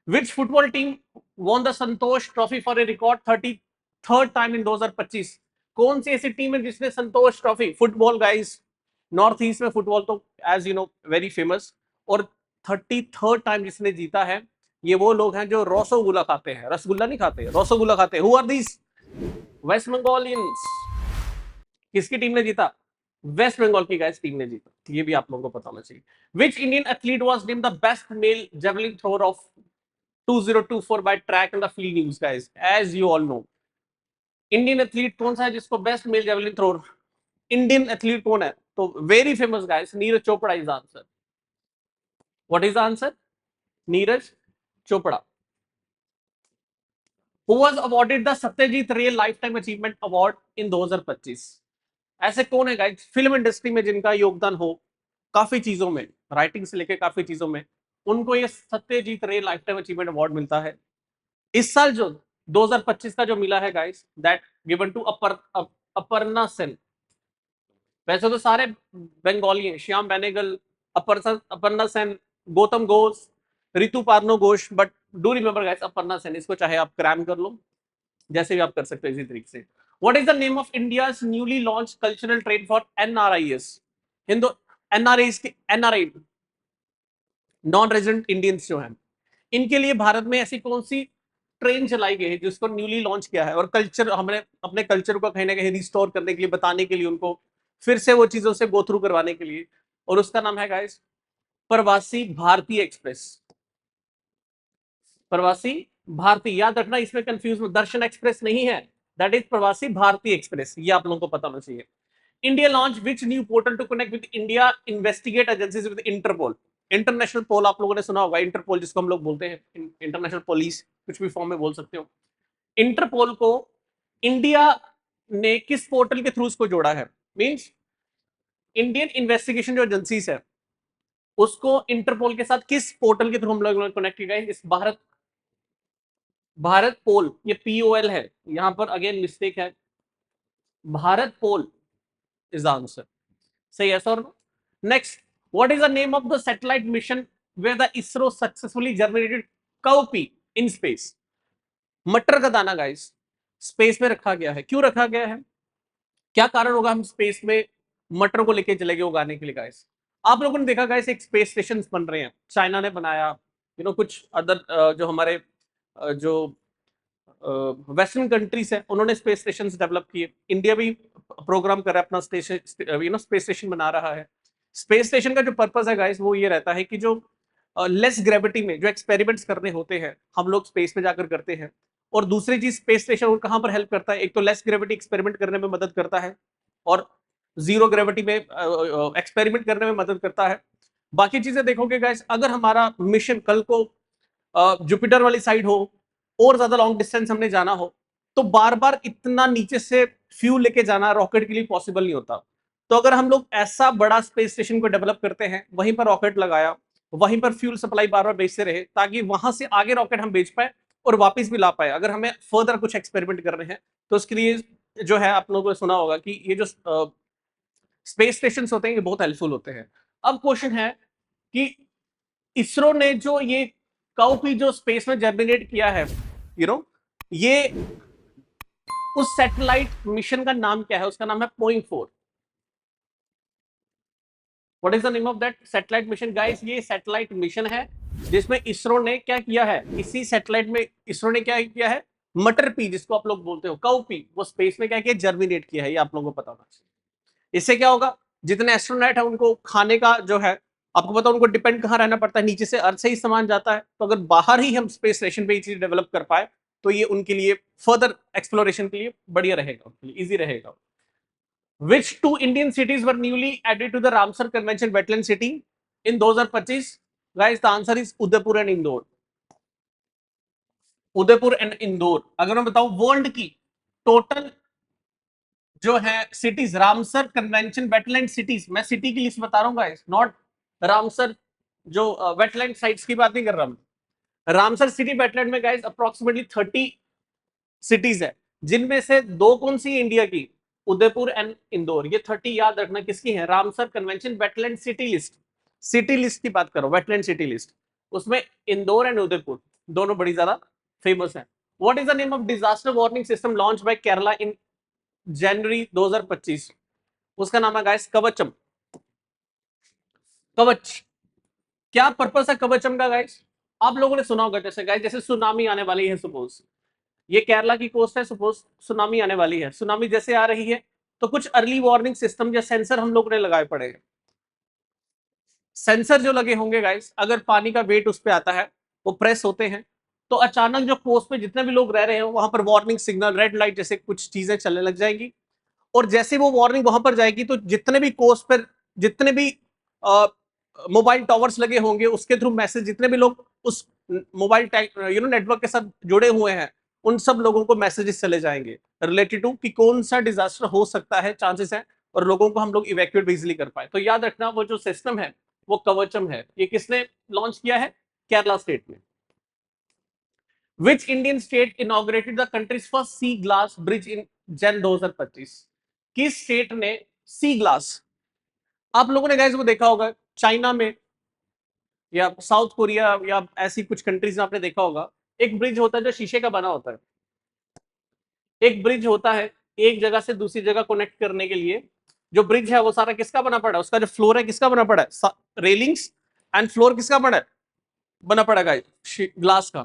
Which football team won the Santosh trophy for a record 33rd time in 2025? कौन सी ऐसी टीम है जिसने Santosh trophy, football guys, north east में फुटबॉल तो as you know very famous, और 33rd टाइम जिसने जीता है, ये वो लोग हैं जो रसगुल्ला खाते हैं, रसगुल्ला नहीं खाते, रसगुल्ला खाते हैं। Who are these? West Bengalians. किसकी टीम ने जीता? वेस्ट बंगाल की गाइस टीम ने जीता। ये भी आप लोगों को पता होना चाहिए। Which Indian athlete was named the best male javelin thrower of 2024 by track and the field news guys? As you all know, Indian athlete कौन सा है जिसको best male javelin thrower? Indian athlete कौन है? तो very famous guys, Neeraj Chopra is answer. What is answer? Neeraj Chopra. Who was awarded the Satyajit Ray lifetime achievement award in 2025? ऐसे कौन है गाइस फिल्म इंडस्ट्री में जिनका योगदान हो काफी चीजों में, राइटिंग से लेकर काफी चीजों में, उनको ये Satyajit Ray lifetime achievement award मिलता है। इस साल जो 2025 का जो मिला है guys, that given to Aparna Sen. वैसे तो सारे बंगाली हैं, Shyam Benegal, Aparna Sen, Gautam Ghose, Rituparno Ghosh, but do remember guys Aparna Sen, इसको चाहे आप क्रैम कर लो, जैसे भी आप कर सकते हो इसी तरीके से। What is the name of India's newly launch cultural trade for NRIs? Hindu NRIs के एनआरआई नॉन रेजिडेंट इंडियंस जो हैं, इनके लिए भारत में ऐसी कौन सी ट्रेन चलाई गई है जिसको न्यूली लॉन्च किया है, और कल्चर हमने अपने कल्चर को कहीं ना कहीं रिस्टोर करने के लिए, बताने के लिए, उनको फिर से वो चीजों से गो थ्रू करवाने के लिए, और उसका नाम है गाइस प्रवासी भारतीय एक्सप्रेस। प्रवासी भारतीय, याद रखना इसमें कंफ्यूज, दर्शन एक्सप्रेस नहीं है, दैट इज प्रवासी भारतीय एक्सप्रेस, ये आप लोगों को पता होना चाहिए। India launch which new portal to connect with India investigate agencies with Interpol? International pol आप लोगों ने सुना होगा, इंटरपोल जिसको हम लोग बोलते हैं इंटरनेशनल पुलिस, कुछ भी फॉर्म में बोल सकते हो। इंटरपोल को इंडिया ने किस पोर्टल के थ्रू उसको जोड़ा है? मींस इंडियन इन्वेस्टिगेशन जो एजेंसीज है उसको इंटरपोल के साथ किस पोर्टल के थ्रू हम लोग कनेक्ट किया गया? इस भारत पोल, ये POL है, यहां पर अगेन मिस्टेक है, Bharat Pol is the answer. सही है sir. Next, what is the name of the satellite mission where the ISRO successfully germinated cowpea in space? मटर का दाना गाइस स्पेस में रखा गया है, क्यों रखा गया है, क्या कारण होगा हम स्पेस में मटर को लेके चले गए उगाने के लिए गाइस? आप लोगों ने देखा गाइस एक स्पेस स्टेशन बन रहे हैं, चाइना ने बनाया, कुछ अदर जो हमारे जो वेस्टर्न कंट्रीज है उन्होंने स्पेस स्टेशन डेवलप किए, इंडिया भी प्रोग्राम कर रहा है अपना स्टेशन, स्पेस स्टेशन बना रहा है। स्पेस स्टेशन का जो पर्पस है गाइस वो ये रहता है कि जो लेस ग्रेविटी में जो एक्सपेरिमेंट्स करने होते हैं हम लोग स्पेस में जाकर करते हैं, और दूसरी चीज स्पेस स्टेशन कहां पर हेल्प करता है, एक तो लेस ग्रेविटी एक्सपेरिमेंट करने में मदद करता है, और जीरो ग्रेविटी में एक्सपेरिमेंट करने में मदद करता है। बाकी चीजें देखोगे गाइस, अगर हमारा मिशन कल को जुपिटर वाली साइड हो और ज्यादा लॉन्ग डिस्टेंस हमने जाना हो, तो बार बार इतना नीचे से फ्यूल लेके जाना रॉकेट के लिए पॉसिबल नहीं होता। तो अगर हम लोग ऐसा बड़ा स्पेस स्टेशन को डेवलप करते हैं, वहीं पर रॉकेट लगाया, वहीं पर फ्यूल सप्लाई बार बार भेजते रहे, ताकि वहां से आगे रॉकेट हम भेज पाए और वापस भी ला पाए, अगर हमें फर्दर कुछ एक्सपेरिमेंट करने हैं तो उसके लिए जो है, आप लोगों ने सुना होगा कि ये जो स्पेस स्टेशन होते हैं ये बहुत हेल्पफुल होते हैं। अब क्वेश्चन है कि इसरो ने जो ये काउपी जो स्पेस में जर्मिनेट किया है, ये उस सैटेलाइट मिशन का नाम क्या है? उसका नाम है पोइंग 4। What is the name of that satellite mission guys? ये सैटेलाइट मिशन है जिसमें इसरो ने क्या किया है, इसी सैटेलाइट में इसरो ने क्या किया है, मटर पी जिसको आप लोग बोलते हो काउपी, वो स्पेस में क्या किया, जर्मिनेट किया है, ये आप लोगों को पता होना चाहिए। इससे क्या होगा, जितने एस्ट्रोनॉट है उनको खाने का जो है, आपको पता उनको डिपेंड कहां रहना पड़ता है, नीचे से अर्थ से ही सामान जाता है, तो अगर बाहर ही हम स्पेस स्टेशन पे ये चीज डेवलप कर पाए तो ये उनके लिए फर्दर एक्सप्लोरेशन के लिए बढ़िया रहेगा, उनके लिए इजी रहेगा। Which two Indian cities were newly added to the Ramsar Convention wetland city in 2025? Guys, the answer is Udaipur and Indore. Udaipur and Indore. अगर मैं बताऊं वर्ल्ड की टोटल जो है cities, Ramsar convention wetland cities, मैं सिटी की लिस्ट बता रहा हूँ गाइस, नॉट रामसर जो वेटलैंड साइट्स की बात नहीं कर रहा मैं। रामसर सिटी वेटलैंड में गाइस अप्रोक्सीमेटली 30 सिटीज है, जिनमें से 2 कौन सी इंडिया की, उदयपुर एंड इंदौर। ये 30 याद रखना किसकी है, Ramsar convention wetland city list, city list की बात करो, वेटलैंड सिटी लिस्ट, उसमें इंदौर एंड उदयपुर दोनों बड़ी ज्यादा फेमस है। What is the name of disaster warning system launch by Kerala in January 2025? उसका नाम है गाइस कवचम। कवच, क्या पर्पस है कवचम का गाइस? आप लोगों ने सुना होगा, जैसे गाइस जैसे सुनामी आने वाली है, सपोज ये केरला की कोस्ट है, सपोज सुनामी आने वाली है, सुनामी जैसे आ रही है तो कुछ अर्ली वार्निंग सिस्टम या सेंसर हम लोगों ने लगाए पड़े हैं। सेंसर जो लगे होंगे गाइस, अगर पानी का वेट उस पर आता है, वो प्रेस होते हैं, तो अचानक जो कोस्ट पे जितने भी लोग रह रहे हैं वहां पर वार्निंग सिग्नल, रेड लाइट जैसे कुछ चीजें चलने लग जाएंगी, और जैसे वो वार्निंग वहां पर जाएगी तो जितने भी कोस्ट पर जितने भी मोबाइल टावर्स लगे होंगे उसके थ्रू मैसेज, जितने भी लोग उस मोबाइल नेटवर्क के साथ जुड़े हुए हैं, उन सब लोगों को मैसेजेस चले जाएंगे रिलेटेड टू कि कौन सा डिजास्टर हो सकता है, चांसेस है, और लोगों को हम लोग इवैक्यूएट इजीली कर पाए। तो याद रखना वो जो सिस्टम है वो कवचम है। ये किसने लॉन्च किया है? केरला स्टेट में। Which Indian state inaugurated the country's first sea glass bridge in Jan 2025? किस स्टेट ने सी ग्लास। आप लोगों ने गाइस वो देखा होगा चाइना में या साउथ कोरिया या ऐसी कुछ कंट्रीज में आपने देखा होगा, एक ब्रिज होता है जो शीशे का बना होता है। एक ब्रिज होता है एक जगह से दूसरी जगह कनेक्ट करने के लिए। जो ब्रिज है वो सारा किसका बना पड़ा है, उसका जो फ्लोर है किसका बना पड़ा है, रेलिंग्स एंड फ्लोर किसका बना पड़ा है ग्लास का।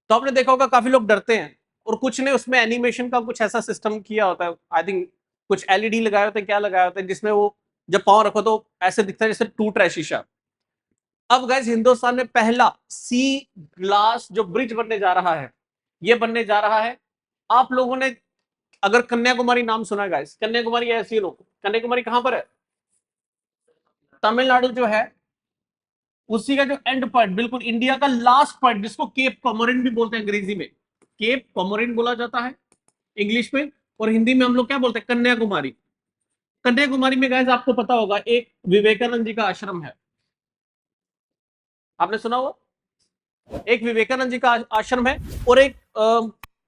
तो आपने देखा होगा काफी लोग डरते हैं, और कुछ ने उसमें एनिमेशन का कुछ ऐसा सिस्टम किया होता है, आई थिंक कुछ एलईडी लगाए होते हैं, क्या लगाए होते हैं, जिसमें वो जब पांव रखो तो ऐसे दिखता है जैसे टूट रहा है शीशा। अब गाइस हिंदुस्तान में पहला सी ग्लास जो ब्रिज बनने जा रहा है, ये बनने जा रहा है। आप लोगों ने अगर कन्याकुमारी नाम सुना है गाइस, कन्याकुमारी ऐसी लोग, कन्याकुमारी कहां पर है, तमिलनाडु जो है, उसी का जो एंड पॉइंट बिल्कुल इंडिया का लास्ट पॉइंट, जिसको केप कॉमोरिन भी बोलते हैं अंग्रेजी में, केप कॉमोरिन बोला जाता है इंग्लिश में, और हिंदी में हम लोग क्या बोलते हैं, कन्याकुमारी। कन्याकुमारी में गाइस आपको पता होगा एक विवेकानंद जी का आश्रम है, आपने सुना होगा, एक विवेकानंद जी का आश्रम है, और एक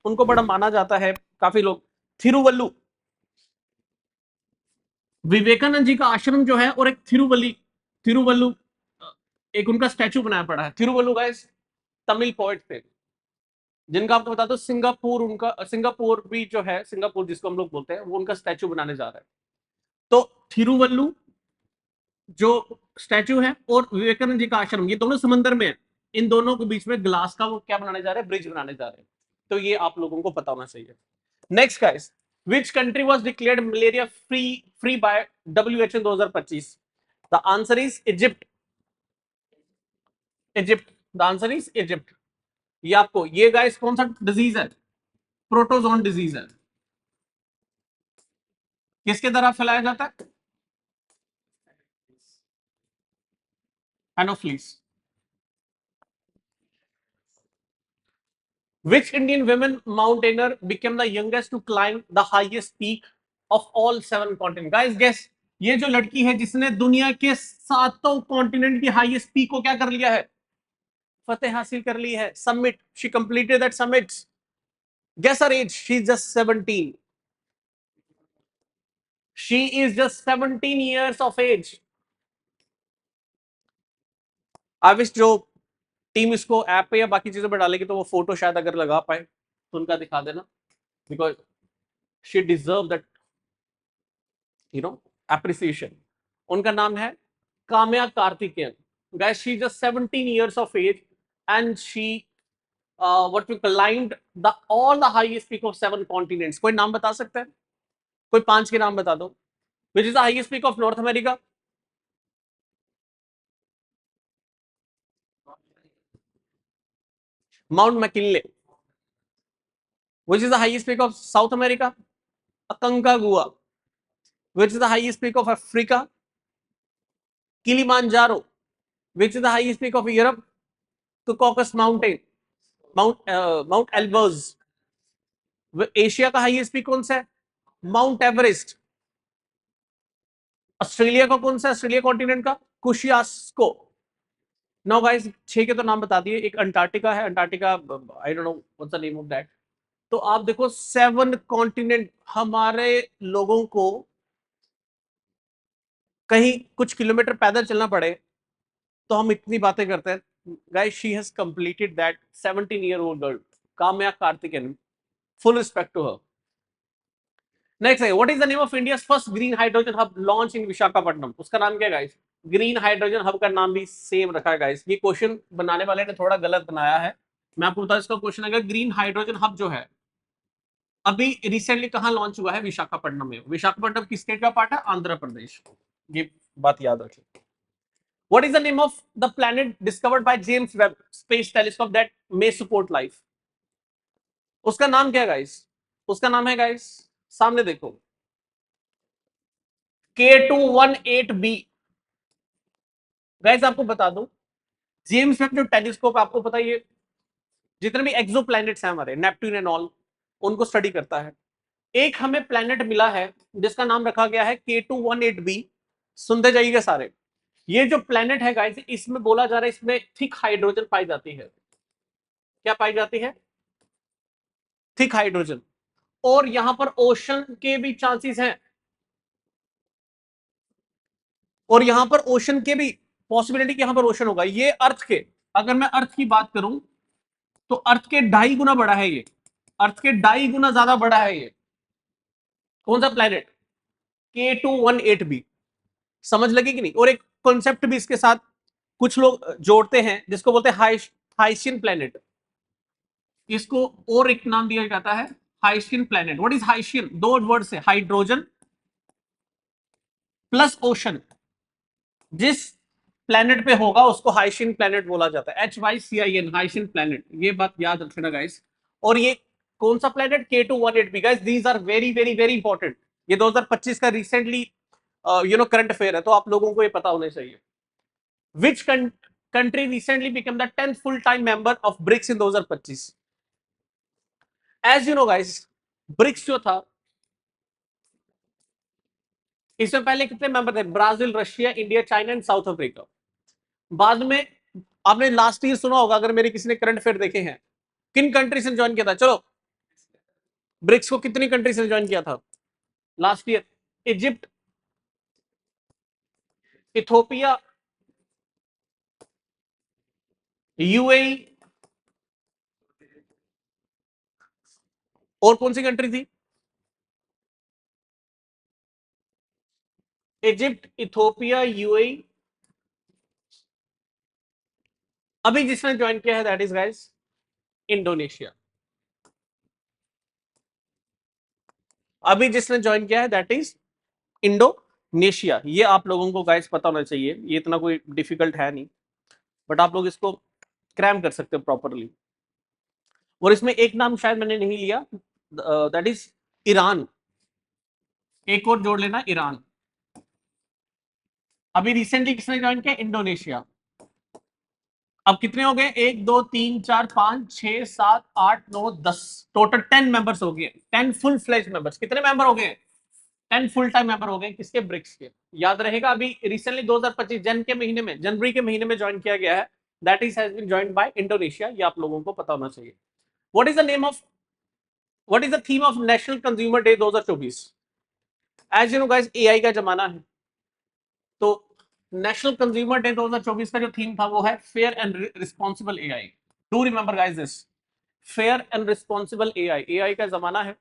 उनको बड़ा माना जाता है काफी लोग, थिरुवल्लु, विवेकानंद जी का आश्रम जो है, और एक थिरुवल्लु एक उनका स्टैचू बनाया पड़ा है। थिरुवल्लु गाइस तमिल पोएट थे, जिनका आपको बता दो सिंगापुर, उनका सिंगापुर भी जो है, सिंगापुर जिसको हम लोग बोलते हैं, वो उनका स्टैचू बनाने जा रहा है। तो थिरुवल्लु जो स्टैचू है और विवेकानंद जी का आश्रम, ये दोनों समंदर में है, इन दोनों के बीच में ग्लास का वो क्या बनाने जा रहे हैं, ब्रिज बनाने जा रहे हैं। तो ये आप लोगों को पता होना चाहिए। Next guys, which country was declared malaria free by WHO in 2025? The answer is Egypt. Egypt, the answer is Egypt. ये आपको, ये गाइस कौन सा डिजीज है, प्रोटोजोन डिजीज है। किसके द्वारा फैलाया जाता है, एनोफ्लीस। Which Indian women mountaineer became the youngest to climb the highest peak of all 7 continents? Guys, guess, ये जो लड़की है जिसने दुनिया के 7 कॉन्टिनेंट की हाईएस्ट पीक को क्या कर लिया है, फतेह हासिल कर ली है, summit, she completed that summit. Guess her age, she is just 17. She is just 17 years of age. I wish जो टीम इसको ऐप पे या बाकी चीजों पर डालेगी तो वो फोटो शायद अगर लगा पाए तो उनका दिखा देना, because she deserve that appreciation. उनका नाम है Kamya Karthikeyan. Guys she just 17 years of age and she what we climbed the all the highest peak of 7 continents। कोई नाम बता सकता है, कोई 5 के नाम बता दो। Which is the highest peak of North America, Mount McKinley. Which is the highest peak of South America, Aconcagua. Which is the highest peak of Africa, Kilimanjaro. Which is the highest peak of Europe, Caucasus mountain, Mount Elbrus. Asia का हाईएस्ट पीक कौन सा है, माउंट एवरेस्ट। ऑस्ट्रेलिया का कौन सा, ऑस्ट्रेलिया कॉन्टिनेंट का, कुशियास्को। नाउ गाइस 6 के तो नाम बता दिए, एक अंटार्कटिका है, Antarctica I don't know what's the name of that. तो आप देखो 7 कॉन्टिनेंट, हमारे लोगों को कहीं कुछ किलोमीटर पैदल चलना पड़े तो हम इतनी बातें करते हैं। Guys she has completed that, 17-year-old girl Kamya Karthikeyan, full respect to her. Next है, what is the name of India's first green hydrogen hub launch in Visakhapatnam? उसका नाम क्या है गाइस, ग्रीन हाइड्रोजन हब का नाम भी सेम रखा है गाइस। ये क्वेश्चन बनाने वाले ने थोड़ा गलत बनाया है, मैं आपको बता, इसका क्वेश्चन है ग्रीन हाइड्रोजन हब जो है अभी रिसेंटली कहां लॉन्च हुआ है, विशाखापट्टनम में। विशाखापट्टनम किस स्टेट का पार्ट है, आंध्र प्रदेश। ये बात याद रखिए। What is the name of the planet discovered by James Webb Space Telescope that may support life? उसका नाम क्या है गाइस, उसका नाम है गाइस, सामने देखो, K218b। गाइस आपको बता दूं, जेम्स वेब जो टेलीस्कोप आपको पता है, ये जितने भी एक्सो प्लैनेट्स हैं हमारे, नेपट्टून एंड ऑल, उनको स्टडी करता है। एक हमें प्लैनेट मिला है जिसका नाम रखा गया है K218b। सुनते जाइएगा सारे, ये जो प्लैनेट है गाइस, इसमें बोला जा रहा है इसमें थिक हाइड्रोजन पाई जाती है। क्या पाई जाती है, थिक हाइड्रोजन। और यहां पर ओशन के भी चांसेस हैं, और यहां पर ओशन के भी पॉसिबिलिटी कि यहां पर ओशन होगा। ये अर्थ के, अगर मैं अर्थ की बात करूं तो अर्थ के 2.5 गुना बड़ा है ये, अर्थ के 2.5 गुना ज्यादा बड़ा है ये। कौन सा प्लेनेट? K218b। समझ लगी कि नहीं? और एक कॉन्सेप्ट भी इसके साथ कुछ लोग जोड़ते हैं जिसको बोलते हैं हाइशियन प्लेनेट। इसको और एक नाम दिया जाता है Hycean planet. What is Hycean? दो वर्ड से, हाइड्रोजन प्लस ओशन। जिस प्लेनेट पे होगा उसको हाइशियन प्लेनेट बोला जाता है, HYCIN, हाइशियन प्लेनेट। ये बात याद रखना गाइस। और ये कौन सा planet? K218b guys. These are very very very important. ये 2025 का रिसेंटली करंट अफेयर है, तो आप लोगों को ये पता होना चाहिए। Which country recently became the 10th full-time member of BRICS in 2025? As you know guys, BRICS जो था, इसमें पहले कितने मेंबर थे? Brazil, Russia, India, China and south Africa. बाद में आपने लास्ट ईयर सुना होगा, अगर मेरे किसी ने करंट अफेयर देखे हैं, किन कंट्री से ज्वाइन किया था? चलो, ब्रिक्स को कितनी कंट्री से ज्वाइन किया था last year? Egypt, Ethiopia, UAE, और कौन सी कंट्री थी? Egypt, Ethiopia, UAE. अभी जिसने ज्वाइन किया है दैट इज गाइस इंडोनेशिया। अभी जिसने ज्वाइन किया है दैट इज इंडोनेशिया। ये आप लोगों को गाइस पता होना चाहिए, ये इतना कोई डिफिकल्ट है नहीं, बट आप लोग इसको क्रैम कर सकते हो प्रॉपरली। और इसमें एक नाम शायद मैंने नहीं लिया, दैट इज ईरान। एक और जोड़ लेना, ईरान। अभी रिसेंटली किसने ज्वाइन किया? इंडोनेशिया। अब कितने हो गए? 1 2 3 4 5 6 7 8 9 10, टोटल 10 मेंबर्स हो गए। 10 फुल फ्लेज मेंबर्स। कितने मेंबर हो गए? 10 फुल टाइम मेंबर हो गए। किसके? ब्रिक्स के। याद रहेगा, अभी रिसेंटली 2025 जनवरी के महीने में ज्वाइन किया गया है, that is has been joined by Indonesia. ये आप लोगों को पता होना चाहिए। What is the name of, what is the theme of national consumer day 2024? As you know guys, AI का जमाना है, तो नेशनल कंज्यूमर डे 2024 का जो थीम था वो है fair and responsible AI. Do remember guys this, fair and responsible AI. AI का जमाना है,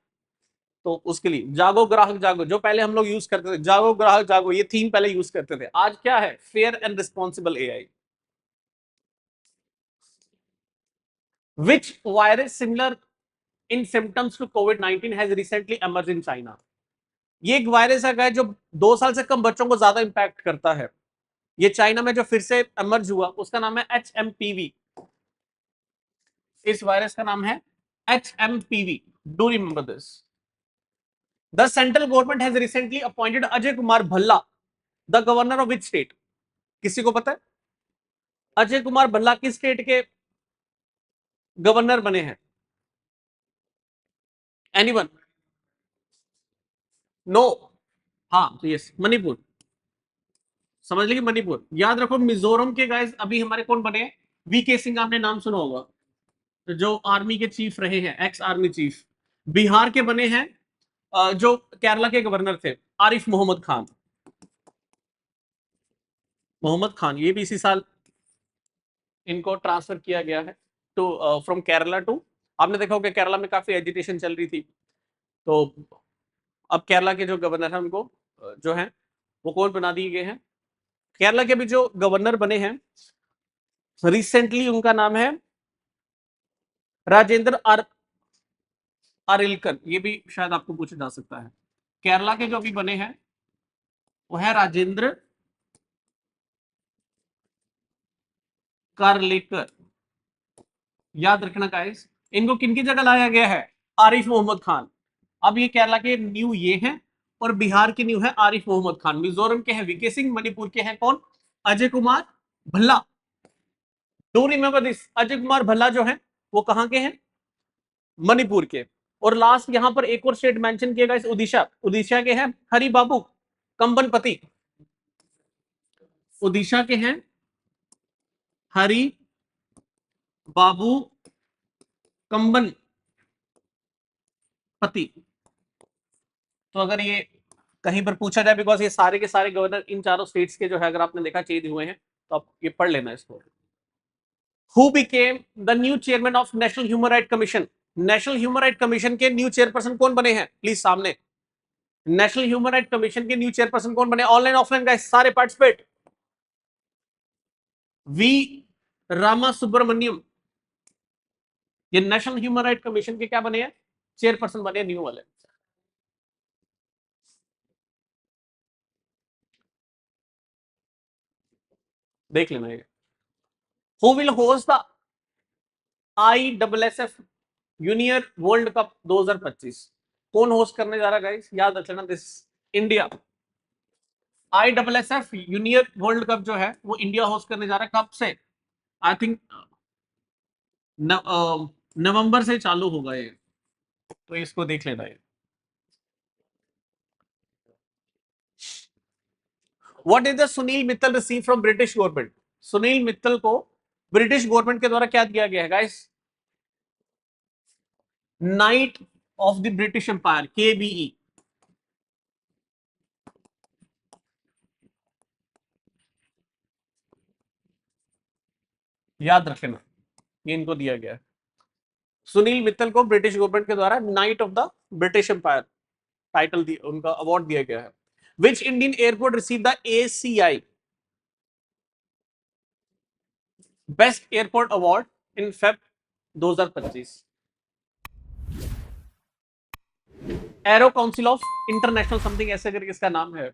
तो उसके लिए जागो ग्राहक जागो, जो पहले हम लोग यूज करते थे, जागो ग्राहक जागो, ये थीम पहले यूज करते थे। आज क्या है? Fair and responsible AI. Which virus similar in symptoms to कोविड-19 has recently emerge in China? ये एक वायरस है जो 2 साल से कम बच्चों को ज्यादा इंपैक्ट करता है। ये चाइना में जो फिर से एमर्ज हुआ उसका नाम है HMPV। इस वायरस का नाम है HMPV। Do remember this. The central government has recently appointed Ajay Kumar Bhalla the governor of which state? किसी को पता है अजय कुमार भल्ला किस स्टेट के गवर्नर बने हैं? एनीवन? नो। हाँ तो यस, मणिपुर। समझ लीजिए मणिपुर। याद रखो, मिजोरम के गाइस अभी हमारे कौन बने हैं? वीके सिंह, आपने नाम सुना होगा, तो जो आर्मी के चीफ रहे हैं, एक्स आर्मी चीफ। बिहार के बने हैं जो केरला के गवर्नर थे, आरिफ मोहम्मद खान। मोहम्मद खान, ये भी इसी साल इनको ट्रांसफर किया गया है टू फ्रॉम केरला टू। आपने देखा होगा केरला में काफी एजिटेशन चल रही थी, तो अब केरला के जो गवर्नर हैं उनको जो है वो कौन बना दिए गए हैं? केरला के भी जो गवर्नर बने हैं रिसेंटली, उनका नाम है राजेंद्र आरिलकर। ये भी शायद आपको पूछा जा सकता है। केरला के जो भी बने हैं वो है राजेंद्र कारलेकर। याद रखना गाइस, इनको किनकी जगह लाया गया है? आरिफ मोहम्मद खान। अब ये केरला के न्यू ये हैं, और बिहार के न्यू है आरिफ मोहम्मद खान। मिजोरम के हैं वीके सिंह, मणिपुर के हैं कौन? Ajay Kumar Bhalla. Do remember this, Ajay Kumar Bhalla जो है वो कहां के हैं? मणिपुर के। और लास्ट यहां पर एक और स्टेट मेंशन किया गया, उड़ीसा। उड़ीसा के हैं हरि बाबू कंबनपति। उड़ीसा के हैं हरि बाबू कंबनपति। तो अगर ये कहीं पर पूछा जाए, बिकॉज ये सारे के सारे गवर्नर इन चारों स्टेट्स के जो है, अगर आपने देखा चेंज हुए हैं, तो आप ये पढ़ लेना इसको। Who became the new chairman of national human right commission? National human right commission के न्यू चेयरपर्सन कौन बने हैं? प्लीज सामने। नेशनल ह्यूमन राइट कमीशन के न्यू चेयरपर्सन कौन बने? ऑनलाइन ऑफलाइन गाइस सारे पार्टिसिपेट। वी रामा सुब्रमण्यम, ये नेशनल ह्यूमन राइट कमीशन के क्या बने हैं? चेयरपर्सन बने न्यू वाले। देख लेना ये। Who will host the ISSF junior world cup 2025? कौन होस्ट करने जा रहा है गाइस? याद रख लेना, this India. ISSF junior world cup जो है वो इंडिया होस्ट करने जा रहा है। कब से? आई थिंक नवंबर से चालू होगा ये, तो इसको देख लेना है। What did the Sunil Mittal receive from British government? Sunil Mittal को ब्रिटिश गवर्नमेंट के द्वारा क्या दिया गया है guys? Knight of the British empire, KBE। याद रखना, ये इनको दिया गया है। सुनील मित्तल को ब्रिटिश गवर्नमेंट के द्वारा knight of the British empire title दिया, उनका अवार्ड दिया गया है। Which Indian airport receive the ACI best airport award in Feb 2025? Aero council of international something ऐसे करके इसका नाम है।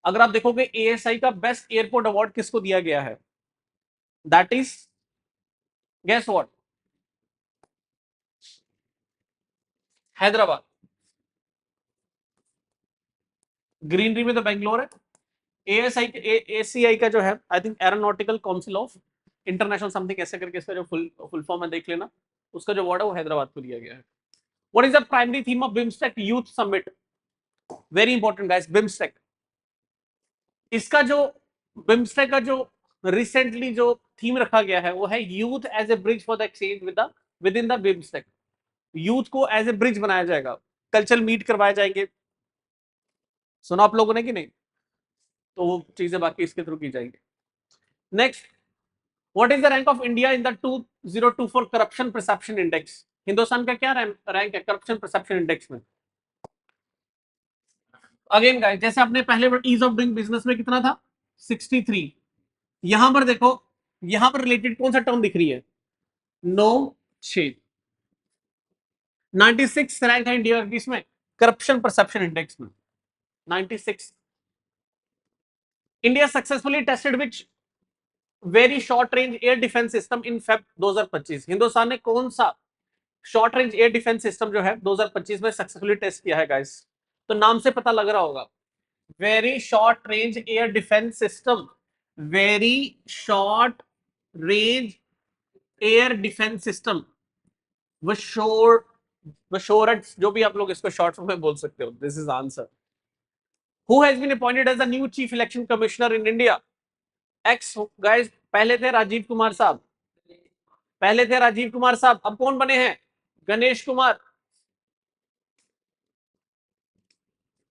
अगर आप देखोगे ASI का बेस्ट एयरपोर्ट अवार्ड किसको दिया गया है? That is, guess what? Hyderabad. Greenery में तो बेंगलोर है। ACI का जो है, I think aeronautical council of international something ऐसे करके इसका जो फुल फॉर्म है देख लेना, उसका जो अवार्ड है वो हैदराबाद को दिया गया है। What is the primary theme of BIMSTEC youth summit? Very important guys, BIMSTEC. इसका जो बिम्स्टेक का जो रिसेंटली जो थीम रखा गया है वो है youth as a bridge for the exchange with in the BIMSTEC. Youth को एज ए ब्रिज बनाया जाएगा, कल्चरल मीट करवाए जाएंगे। सुना आप लोगों ने कि नहीं? तो वो चीजें बाकी इसके थ्रू की जाएंगी। Next, what is the rank of India in the 2024 corruption perception index? Hindustan का क्या रैंक है करप्शन परसेप्शन इंडेक्स में? अगेन गाइस, जैसे आपने पहले ईज ऑफ डूइंग बिजनेस में कितना था? 63। यहां पर देखो, यहां पर रिलेटेड कौन सा टर्म दिख रही है? 9 6। 96 रैंक है इंडिया इसमें करप्शन परसेप्शन इंडेक्स में, 96। India successfully tested which very short range air defence system in Feb 2025? Hindustan ने कौन सा short range air defence system जो है 2025 में सक्सेसफुली टेस्ट किया है गाइस? तो नाम से पता लग रहा होगा, very short range air defence system. Very short range air defence system, VSHORADS, जो भी आप लोग इसको शॉर्ट फॉर्म में बोल सकते हो। This is answer. Who has been appointed as the new chief election commissioner in India? Ex guys, पहले थे राजीव कुमार साहब, पहले थे राजीव कुमार साहब, अब कौन बने हैं? गणेश कुमार।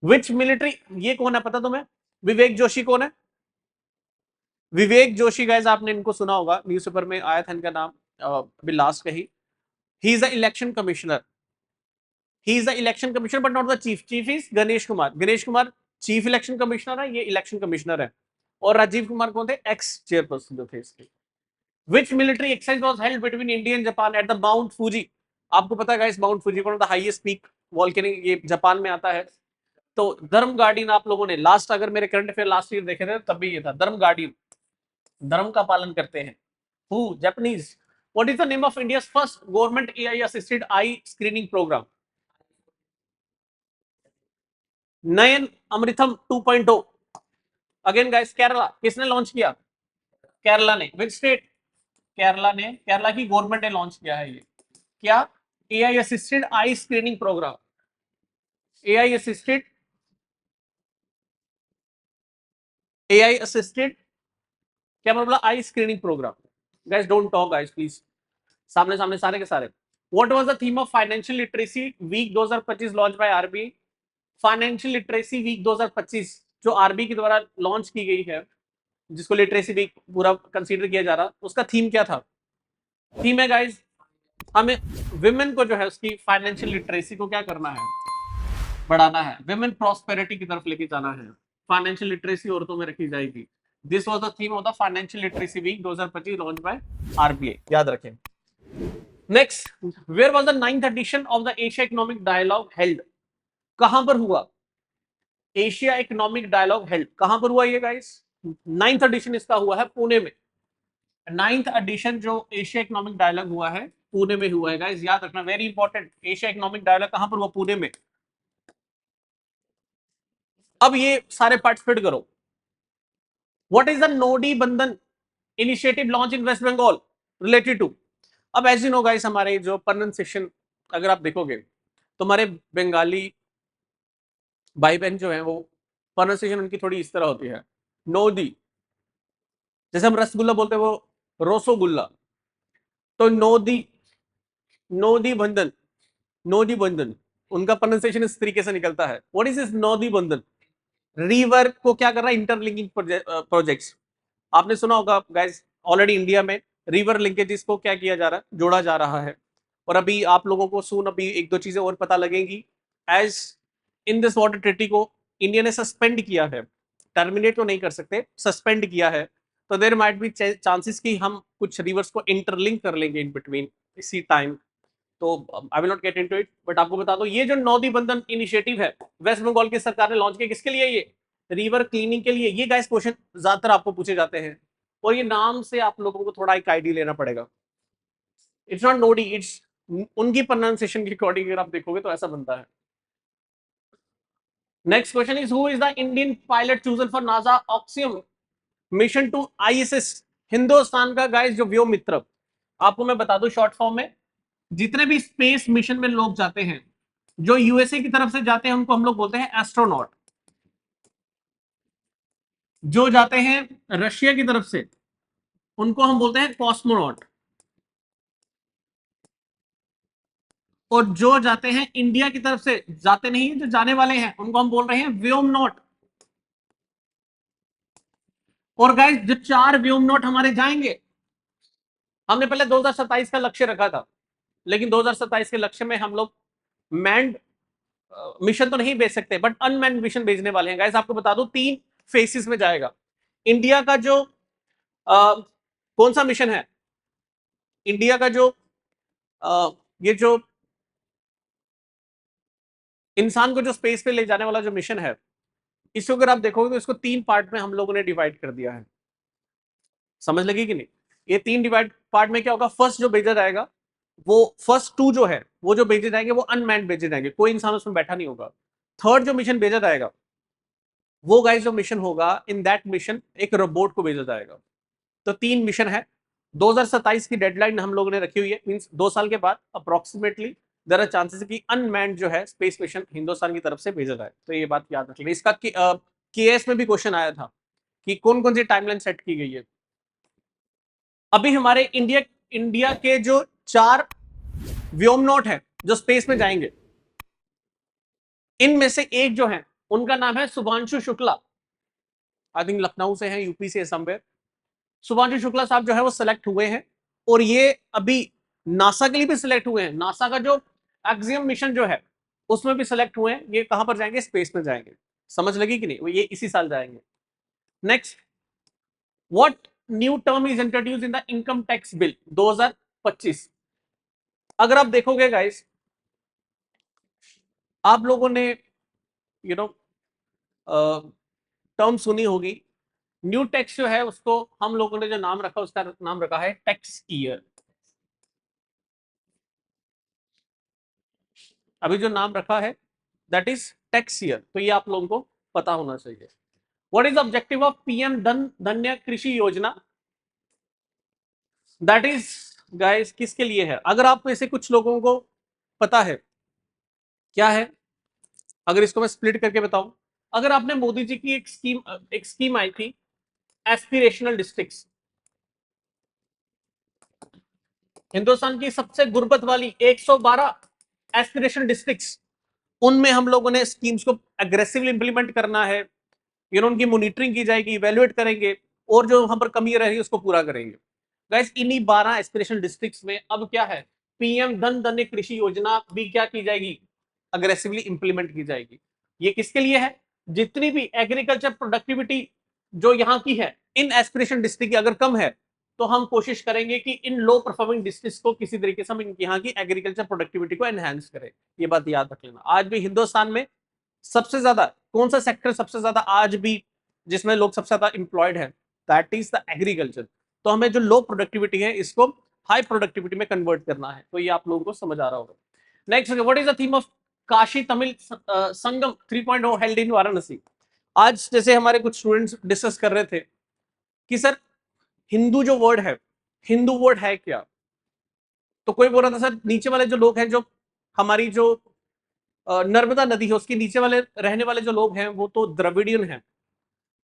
विच मिलिट्री, ये कौन है पता तुम्हें? विवेक जोशी कौन है? विवेक जोशी गाइस, आपने इनको सुना होगा, न्यूज़पेपर में आया था इनका नाम अभी लास्ट का ही। He is the election commissioner, he is the election commissioner but not the chief. Chief is Ganesh Kumar. Ganesh Kumar chief election commissioner है, ये इलेक्शन कमिश्नर है। और राजीव कुमार कौन थे? एक्स चेयरपर्सन जो थे इसके। Which military exercise was held between India and Japan at the Mount Fuji? आपको पता है guys, mount Fuji one of the highest peak volcanic, ये जापान में आता है। तो धर्म गार्डियन, आप लोगों ने लास्ट अगर मेरे करंट अफेयर लास्ट ईयर देखे थे तब भी ये था, धर्म गार्डियन, धर्म का पालन करते हैं। Who? Japanese. What is the name of India's first government AI assisted eye screening program? Nayan Amritam 2.0। Again guys, Kerala किसने लॉन्च किया? केरला ने। Which state? केरला ने, केरला की गवर्नमेंट ने लॉन्च किया है ये। क्या? AI assisted eye screening program. AI assisted, AI assisted क्या मतलब? Eye screening program. Guys don't talk guys please, सामने सामने सारे के सारे। What was the theme of financial literacy week 2025 launch by RBI? Financial literacy week 2025 जो आरबीआई के द्वारा लॉन्च की गई है, जिसको लिटरेसी वीक पूरा कंसीडर किया जा रहा, उसका थीम क्या था? थीम है गाइस, हमें विमेन को जो है उसकी फाइनेंशियल लिटरेसी को क्या करना है, बढ़ाना है, विमेन प्रॉस्पेरिटी की तरफ लेके जाना है, फाइनेंशियल लिटरेसी औरतों में रखी जाएगी। This was the theme of the financial literacy week 2025 launch by RBI, याद रखें। Next, where was the 9th edition of the Asia economic dialogue held? कहां पर हुआ एशिया इकोनॉमिक डायलॉग हेल्ड? कहां पर हुआ ये गाइस? 9th एडिशन इसका हुआ है पुणे में। 9th एडिशन जो एशिया इकोनॉमिक डायलॉग हुआ है पुणे में हुआ है गाइस, याद रखना, very important. Asia economic dialogue कहां पर हुआ? पुणे में। अब ये सारे पार्टिसिपेट करो। What is the Nodi Bandhan initiative launch in West Bengal related to? अब एज यू नो गाइस, हमारे जो प्रोनाउंसिएशन अगर आप देखोगे तो हमारे बंगाली भाई बहन जो है वो प्रोनाउंसिएशन उनकी थोड़ी इस तरह होती है, नोदी। जैसे हम रसगुल्ला बोलते हैं वो रोसोगुल्ला, तो नोदी, नोदी बंधन, नोदी बंधन, उनका प्रोनाउंसिएशन इस तरीके से निकलता है। व्हाट इज दिस नोदी बंधन? रिवर को क्या कर रहा है? Interlinking projects. आपने सुना होगा गाइस, ऑलरेडी इंडिया में रिवर लिंकेजेस को क्या किया जा रहा है? जोड़ा जा रहा है। और अभी आप लोगों को सुन अभी एक दो चीजें और पता लगेंगी। As in this water treaty को इंडिया ने सस्पेंड किया है, टर्मिनेट तो नहीं कर सकते, सस्पेंड किया है। तो देर माइट बी चांसेस कि हम कुछ रिवर्स को इंटरलिंक कर लेंगे इन बिटवीन इसी टाइम। तो I will not get into it, but आपको बता दो ये जो नौदी बंधन इनिशिएटिव है वेस्ट बंगाल की सरकार ने लॉन्च किया, किसके लिए? ये रिवर क्लीनिंग के लिए। ये गाइस क्वेश्चन ज्यादातर आपको पूछे जाते हैं, और ये नाम से आप लोगों को थोड़ा एक आइडिया लेना पड़ेगा। इट्स नॉट नोडी, इट्स उनकी प्रोनाउंसिएशन के अकॉर्डिंग अगर आप देखोगे तो ऐसा बनता है। Next question is who is the Indian pilot chosen for NASA Axiom mission to ISS? Hindustan का गाइस जो व्योम मित्र, आपको मैं बता दूं शॉर्ट फॉर्म में, जितने भी स्पेस मिशन में लोग जाते हैं, जो यूएसए की तरफ से जाते हैं उनको हम लोग बोलते हैं एस्ट्रोनॉट, जो जाते हैं रशिया की तरफ से उनको हम बोलते हैं कॉस्मोनॉट, और जो जाते हैं इंडिया की तरफ से, जाते नहीं जो जाने वाले हैं, उनको हम बोल रहे हैं व्योमनॉट। और गाइस जो 4 व्योमनॉट हमारे जाएंगे, हमने पहले 2027 का लक्ष्य रखा था, लेकिन 2027 के लक्ष्य में हम लोग मैंड मिशन तो नहीं भेज सकते, बट अनमैन्ड मिशन भेजने वाले हैं गाइस। आपको बता दूं 3 फेसिस में जाएगा। इंडिया का जो कौन सा मिशन है, इंडिया का जो ये जो इंसान को जो स्पेस पे ले जाने वाला जो मिशन है, इसको अगर आप देखोगे तो इसको 3 पार्ट में हम लोगों ने डिवाइड कर दिया है। समझ लगी कि नहीं? ये 3 डिवाइड पार्ट में क्या होगा, फर्स्ट जो भेजा जाएगा वो फर्स्ट 2 जो है वो जो भेजे जाएंगे वो अनमैन्ड भेजे जाएंगे, कोई इंसान उसमें बैठा नहीं होगा। थर्ड जो मिशन भेजा जाएगा वो गाइस जो मिशन होगा, इन दैट मिशन एक रोबोट को भेजा जाएगा। तो 3 मिशन है। 2027 की डेडलाइन हम लोगों ने रखी हुई है, मींस 2 साल के बाद अप्रोक्सीमेटली देयर आर चांसेस कि अनमैन्ड जो है स्पेस मिशन हिंदुस्तान की तरफ से भेजा जाए। तो ये बात याद रख लेना। इसका केएस में भी क्वेश्चन आया था कि कौन कौन सी टाइमलाइन सेट की गई है। अभी हमारे इंडिया के जो 4 व्योमनॉट है जो स्पेस में जाएंगे, इनमें से एक जो है उनका नाम है शुभांशु शुक्ला, आई थिंक लखनऊ से है, यूपी से समवेयर। शुभांशु शुक्ला साहब जो है वो सिलेक्ट हुए हैं, और ये अभी नासा के लिए भी सिलेक्ट हुए हैं। नासा का जो एक्सियम मिशन जो है उसमें भी सिलेक्ट हुए हैं। ये कहां पर जाएंगे? स्पेस में जाएंगे। समझ लगी कि नहीं? वो ये इसी साल जाएंगे। Next, what new term is introduce in the income tax bill 2025? अगर आप देखोगे गाइस, आप लोगों ने यू नो टर्म सुनी होगी। न्यू टैक्स जो है उसको हम लोगों ने जो नाम रखा, उसका नाम रखा है टैक्स ईयर। अभी जो नाम रखा है दैट इज टैक्स ईयर, तो ये आप लोगों को पता होना चाहिए। What is objective of PM धन्य कृषि योजना? दैट इज गाइस किसके लिए है? अगर आप ऐसे कुछ लोगों को पता है क्या है, अगर इसको मैं स्प्लिट करके बताऊं, अगर आपने मोदी जी की एक स्कीम आई थी एस्पिरेशनल डिस्ट्रिक्ट्स, हिंदुस्तान की सबसे गुर्बत वाली 112 एस्पिरेशनल डिस्ट्रिक्ट्स, उनमें हम लोगों ने स्कीम्स को एग्रेसिवली इंप्लीमेंट करना है, उनकी मॉनिटरिंग की जाएगी, इवेल्युएट करेंगे, और जो वहां पर कमी रह रही है उसको पूरा करेंगे। गाइस इन्हीं 12 एस्पिरेशनल डिस्ट्रिक्ट्स में अब क्या है, पीएम धन धन्य कृषि योजना भी क्या की जाएगी, अग्रेसिवली इंप्लीमेंट की जाएगी। ये किसके लिए है, जितनी भी एग्रीकल्चर प्रोडक्टिविटी जो यहाँ की है इन एस्पिरेशन डिस्ट्रिक्ट की अगर कम है, तो हम कोशिश करेंगे कि इन लो परफॉर्मिंग डिस्ट्रिक्ट्स को किसी तरीके से हम यहाँ की एग्रीकल्चर प्रोडक्टिविटी को एनहांस करें। ये बात याद रख लेना। आज भी हिंदुस्तान में सबसे ज्यादा कौन सा सेक्टर सबसे ज्यादा आज भी जिसमें लोग सबसे ज्यादा इंप्लॉयड है, दैट इज द एग्रीकल्चर। तो हमें जो लो प्रोडक्टिविटी है इसको हाई प्रोडक्टिविटी में कन्वर्ट करना है। तो ये आप लोगों को समझ आ रहा होगा। Next, what is the theme of Kashi Tamil Sangam 3.0 held in Varanasi. आज जैसे हमारे कुछ स्टूडेंट्स डिस्कस कर रहे थे कि सर हिंदू जो वर्ड है, हिंदू वर्ड है क्या, तो कोई बोल रहा था सर नीचे वाले जो लोग हैं, जो हमारी जो नर्मदा नदी है उसके नीचे वाले रहने वाले जो लोग हैं वो तो द्रविडियन हैं,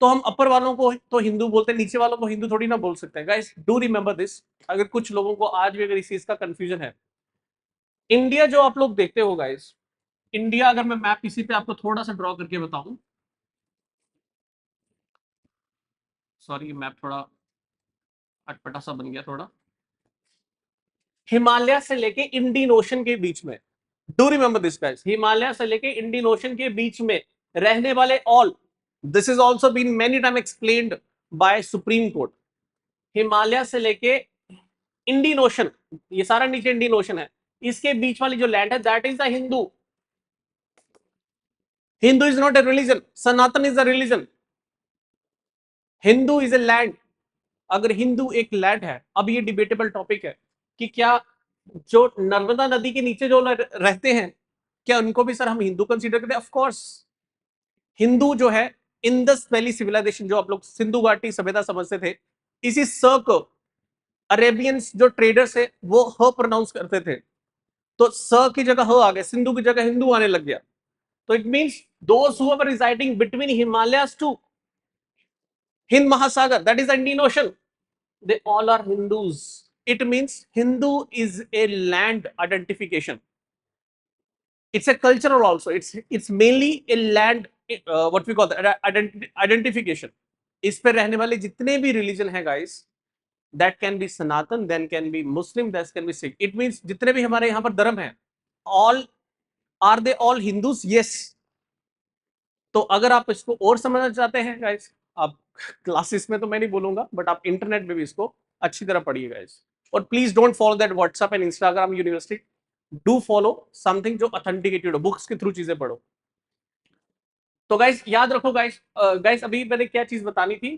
तो हम अपर वालों को तो हिंदू बोलते हैं, नीचे वालों को हिंदू थोड़ी ना बोल सकते हैं। गाइस डू रिमेंबर दिस, अगर कुछ लोगों को आज भी अगर इस चीज का कंफ्यूजन है। इंडिया जो आप लोग देखते हो गाइस, इंडिया अगर मैं मैप इसी पे आपको थोड़ा सा ड्रॉ करके बताऊं, सॉरी मैप थोड़ा अटपटा सा बन गया थोड़ा, हिमालय से लेके इंडियन ओशन के बीच में, do remember this guys, Himalaya से लेके इंडियन ओशन के बीच में रहने वाले all, this is also been many time explained by supreme court. Himalaya से लेके इंडियन ओशन, ये सारा नीचे इंडियन ओशन है, इसके बीच वाली जो लैंड है that is the Hindu. Hindu is not a religion, Sanatan is a religion, Hindu is a land. अगर हिंदू एक लैंड है, अब ये डिबेटेबल टॉपिक है कि क्या जो नर्मदा नदी के नीचे जो रहते हैं क्या उनको भी सर हम हिंदू कंसीडर करते हैं? ऑफ कोर्स हिंदू जो है इंडस वैली सिविलाइजेशन, जो आप लोग सिंधु घाटी सभ्यता समझते थे, इसी स को अरेबियंस जो ट्रेडर्स है वो ह प्रोनाउंस करते थे, तो स की जगह ह आ गया, सिंधु की जगह हिंदू आने लग गया। तो it means those who are residing between Himalayas to Hind Mahasagar, that is the Indian ocean, they all are Hindus. It means Hindu is a land identification. It's a cultural also. It's mainly a land what we call that identification. इस पे रहने वाले जितने भी रिलीजन है guys, that can be Sanatan, then can be Muslim, that can be Sikh. It means जितने भी हमारे यहाँ पर धर्म है, all are they all Hindus? Yes. तो अगर आप इसको और समझना चाहते हैं गाइस, आप क्लासेस में तो मैं नहीं बोलूंगा, बट आप इंटरनेट में भी इसको अच्छी तरह पढ़िए गाइस। और please don't follow that WhatsApp and Instagram university, do follow something जो ऑथेंटिकेटेड हो, बुक्स के थ्रू चीजें पढ़ो। तो गाइस याद रखो गाइस, गाइस अभी मैंने क्या चीज बतानी थी,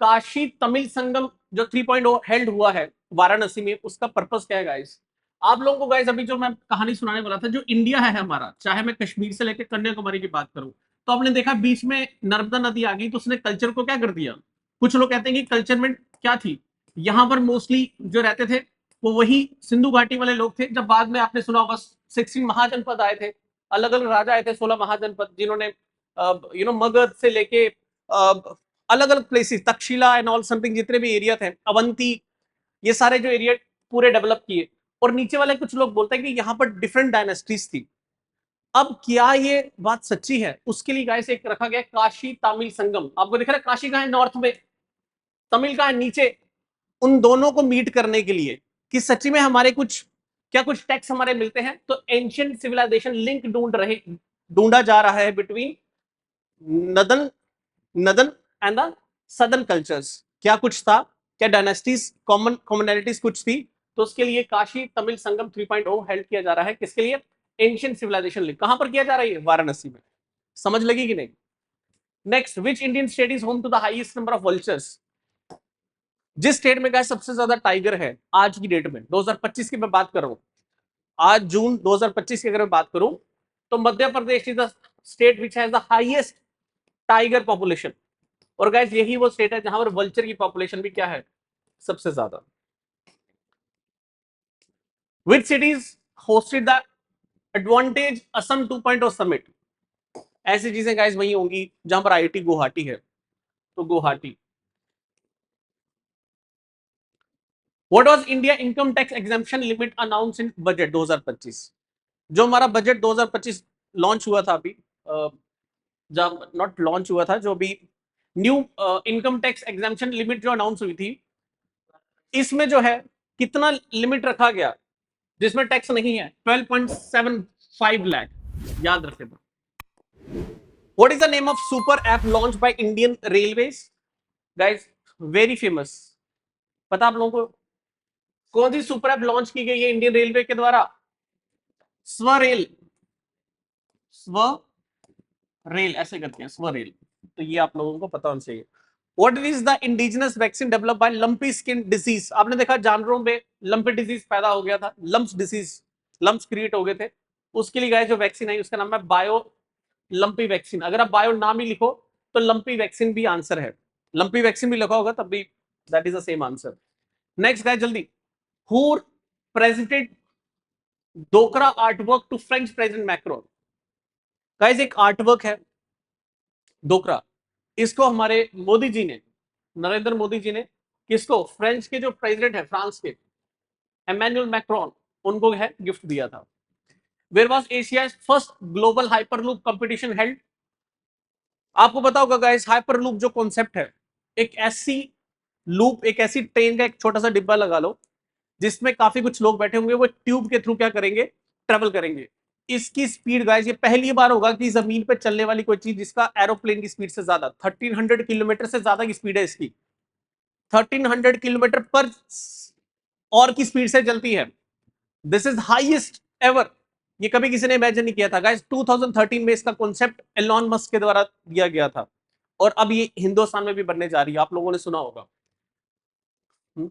काशी तमिल संगम जो 3.0 हेल्ड हुआ है वाराणसी में, उसका पर्पस क्या है गाइस? आप लोगों को गाइस अभी जो मैं कहानी सुनाने वाला था, जो इंडिया है हमारा, चाहे मैं कश्मीर से लेकर कन्याकुमारी की बात करूं, तो आपने देखा बीच में नर्मदा नदी आ गई तो उसने कल्चर को क्या कर दिया। कुछ लोग कहते हैं कि कल्चर में क्या थी, यहां पर मोस्टली जो रहते थे वो वही सिंधु घाटी वाले लोग थे। जब बाद में आपने सुना होगा 16 महाजनपद आए थे, अलग अलग राजा आए थे, 16 महाजनपद, जिन्होंने मगध से लेके अलग अलग places, Takshashila and all something, जितने भी एरिया थे, अवंती, ये सारे जो एरिया पूरे डेवलप किए। और नीचे वाले कुछ लोग बोलते हैं कि यहाँ पर डिफरेंट डायनेस्टीज थी। अब क्या ये बात सच्ची है? उसके लिए गाइस एक रखा गया काशी तमिल संगम। आपको दिख रहा है काशी का है नॉर्थ में, तमिल का है नीचे, उन दोनों को मीट करने के लिए कि सच्ची में हमारे कुछ क्या कुछ टेक्स्ट हमारे मिलते हैं। तो एंशियंट सिविलाइजेशन लिंक ढूंढा जा रहा है between northern northern and the southern cultures. क्या कुछ था, क्या डायनेस्टीज कॉमनैलिटीज कुछ थी? तो उसके लिए काशी तमिल संगम 3.0 हेल्ड किया जा रहा है। किसके लिए? Ancient civilisation link. कहां पर किया जा रहा है? वाराणसी में। समझ लगी कि नहीं? Next, which Indian state is home to the highest number of vultures? जिस स्टेट में गाइस सबसे ज्यादा टाइगर है आज की डेट में, 2025 की मैं बात कर रहा हूं, आज जून 2025 की अगर मैं बात करूं, तो Madhya Pradesh is the state which has the highest tiger population. और गाइस यही वो स्टेट है जहां पर वल्चर की पॉपुलेशन भी क्या है? सबसे ज्यादा। विच cities hosted the advantage Assam 2.0 summit? ऐसी चीजें गाइस वही होंगी जहां पर आईआईटी गुवाहाटी है, तो Guwahati. What was India income tax exemption limit announce in budget 2025? जो हमारा बजट 2025 लॉन्च हुआ था अभी, जब नॉट लॉन्च हुआ था, जो अभी new income tax exemption limit जो अनाउंस हुई थी, इसमें जो है कितना लिमिट रखा गया जिसमें टैक्स नहीं है, 12.75 लाख, याद रखेगा। What is the name of super app launch by Indian railways? Guys very famous, पता आप लोगों को कौन सी सुपर ऐप लॉन्च की गई है इंडियन रेलवे के द्वारा? स्वरेल, स्वरेल ऐसे करते हैं, स्वरेल। तो ये आप लोगों को पता होना चाहिए। What is the indigenous vaccine developed by lumpy skin disease? आपने देखा जानवरों में लंपी डिजीज पैदा हो गया था, लंप्स डिजीज, लंप्स क्रिएट हो गए थे, उसके लिए जो वैक्सीन आई उसका नाम है बायो लंपी वैक्सीन। अगर आप बायो नाम ही लिखो तो लंपी वैक्सीन भी आंसर है, लंपी वैक्सीन भी लिखा होगा तब भी that is the same answer. Next guys जल्दी, who presented Dokra artwork to French president Macron? Guys एक आर्टवर्क है डोकरा, इसको हमारे मोदी जी ने, नरेंद्र मोदी जी ने किसको, फ्रेंच के जो प्रेसिडेंट है फ्रांस के, एमेन्युअल मैक्रोन, उनको है गिफ्ट दिया था। Where was Asia's first global hyperloop competition held? आपको पता होगा गाइस, हाइपरलूप जो कॉन्सेप्ट है, एक ऐसी लूप, एक ऐसी ट्रेन का एक छोटा सा डिब्बा लगा लो जिसमें काफी कुछ लोग बैठे होंगे, वो ट्यूब के थ्रू क्या करेंगे, ट्रेवल करेंगे। इसकी स्पीड गाइस, ये पहली बार होगा कि जमीन पे चलने वाली कोई चीज जिसका एरोप्लेन की स्पीड से ज्यादा, 1300 किलोमीटर से ज्यादा की स्पीड है इसकी, 1300 किलोमीटर पर और की स्पीड से चलती है। दिस इज हाईएस्ट एवर, ये कभी किसी ने इमेजिन नहीं किया था गाइस। 2013 में इसका कॉन्सेप्ट एलॉन मस्क के द्वारा दिया गया था और अब ये हिंदुस्तान में भी बनने जा रही है, आप लोगों ने सुना होगा।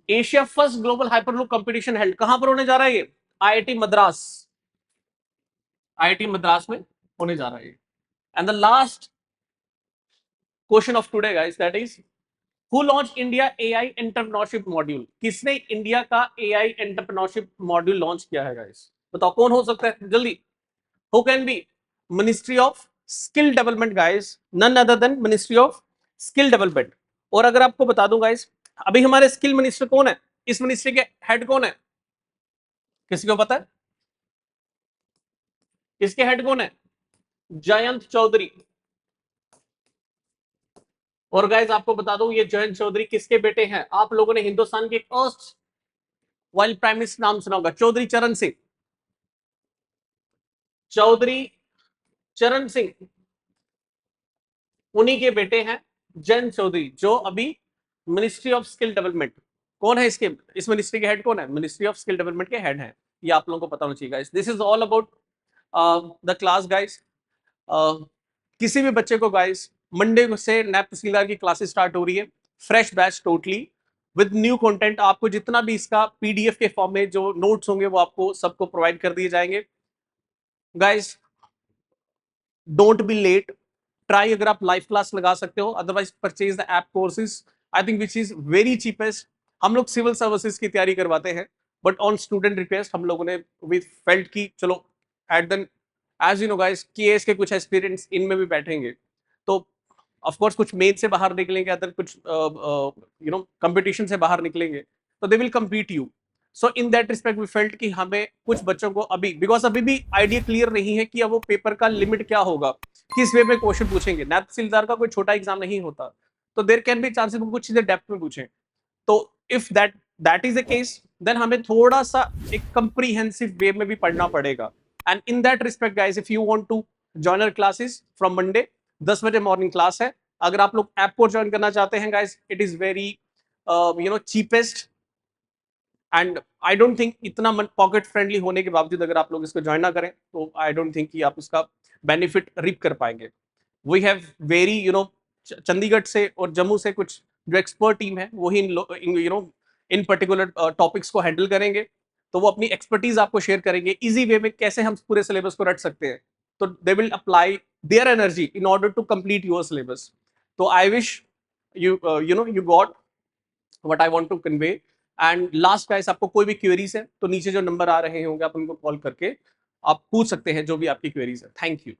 Asia first global hyperloop competition held, कहां पर होने जा रहा है ये? आईआईटी मद्रास, आईआईटी मद्रास में होने जा रहा है। And the last question of today guys, that is who launch India AI entrepreneurship module? किसने इंडिया का एआई एंटरप्रेन्योरशिप मॉड्यूल लॉन्च किया है गाइस? बताओ कौन हो सकता है जल्दी। Who can be? Ministry of skill development guys, none other than ministry of skill development. और अगर आपको बता दूं गाइस, अभी हमारे स्किल मिनिस्टर कौन है, इस मिनिस्ट्री के हेड कौन है, किसी को पता है? इसके हेड कौन है? जयंत चौधरी। और गाइस आपको बता दूं, ये जयंत चौधरी किसके बेटे हैं? आप लोगों ने हिंदुस्तान के एक वाइल प्राइम मिनिस्टर नाम सुना होगा, चौधरी चरण सिंह, चौधरी चरण सिंह, उन्हीं के बेटे हैं जयंत चौधरी, जो अभी मिनिस्ट्री ऑफ स्किल डेवलपमेंट, कौन है इसके, इस मिनिस्ट्री के हेड कौन है? मिनिस्ट्री ऑफ स्किल डेवलपमेंट के हेड हैं। ये आप लोगों को पता होना चाहिए guys. This is all about the class guys. किसी भी बच्चे को गाइस, मंडे से नैब तहसीलदार की क्लासेस स्टार्ट हो रही है, fresh batch totally with new content. आपको जितना भी इसका पीडीएफ के फॉर्म में जो नोट्स होंगे वो आपको सबको प्रोवाइड कर दिए जाएंगे guys. Don't be late, try अगर आप लाइव क्लास लगा सकते हो, otherwise purchase the app courses, I think which is very cheapest. हम लोग सिविल सर्विसेज की तैयारी करवाते हैं, बट ऑन स्टूडेंट रिक्वेस्ट हम लोगों ने वी फेल्ट की चलो at then, as you know guys, KS के कुछ एस्पिरेंट्स इनमें भी बैठेंगे, तो ऑफ कोर्स कुछ मेन से बाहर निकलेंगे, अदर कुछ यू नो कंपटीशन से बाहर निकलेंगे, तो they will compete you. So in that respect we felt कि हमें कुछ बच्चों को अभी, बिकॉज अभी भी आइडिया क्लियर नहीं है कि अब वो पेपर का लिमिट क्या होगा, किस वे में क्वेश्चन पूछेंगे। नैब तहसीलदार का कोई छोटा एग्जाम नहीं होता, तो देयर कैन बी चांसेस कुछ चीजें डेप्थ में पूछें। तो if that is the case, then हमें थोड़ा सा एक कंप्रीहेंसिव वे में भी पढ़ना पड़ेगा। And in that respect guys, if you want to join our classes from Monday, 10 बजे मॉर्निंग क्लास है। अगर आप लोग ऐप को ज्वाइन करना चाहते हैं guys, it is very you no cheapest, and I don't think इतना पॉकेट फ्रेंडली होने के बावजूद अगर आप लोग इसको ज्वाइन ना करें तो आई डोंट थिंक कि आप इसका बेनिफिट रिप कर पाएंगे। We have very you know Chandigarh से और जम्मू से कुछ जो एक्सपर्ट टीम है वही you know in particular topics को हैंडल करेंगे, तो वो अपनी एक्सपर्टीज आपको शेयर करेंगे इजी वे में कैसे हम पूरे सिलेबस को रट सकते हैं। तो they will apply their energy in order to complete your syllabus. तो I wish you you know you got what I want to convey. And last guys, आपको कोई भी क्वेरीज है तो नीचे जो नंबर आ रहे होंगे आप उनको कॉल करके आप पूछ सकते हैं जो भी आपकी क्वेरीज है। Thank you.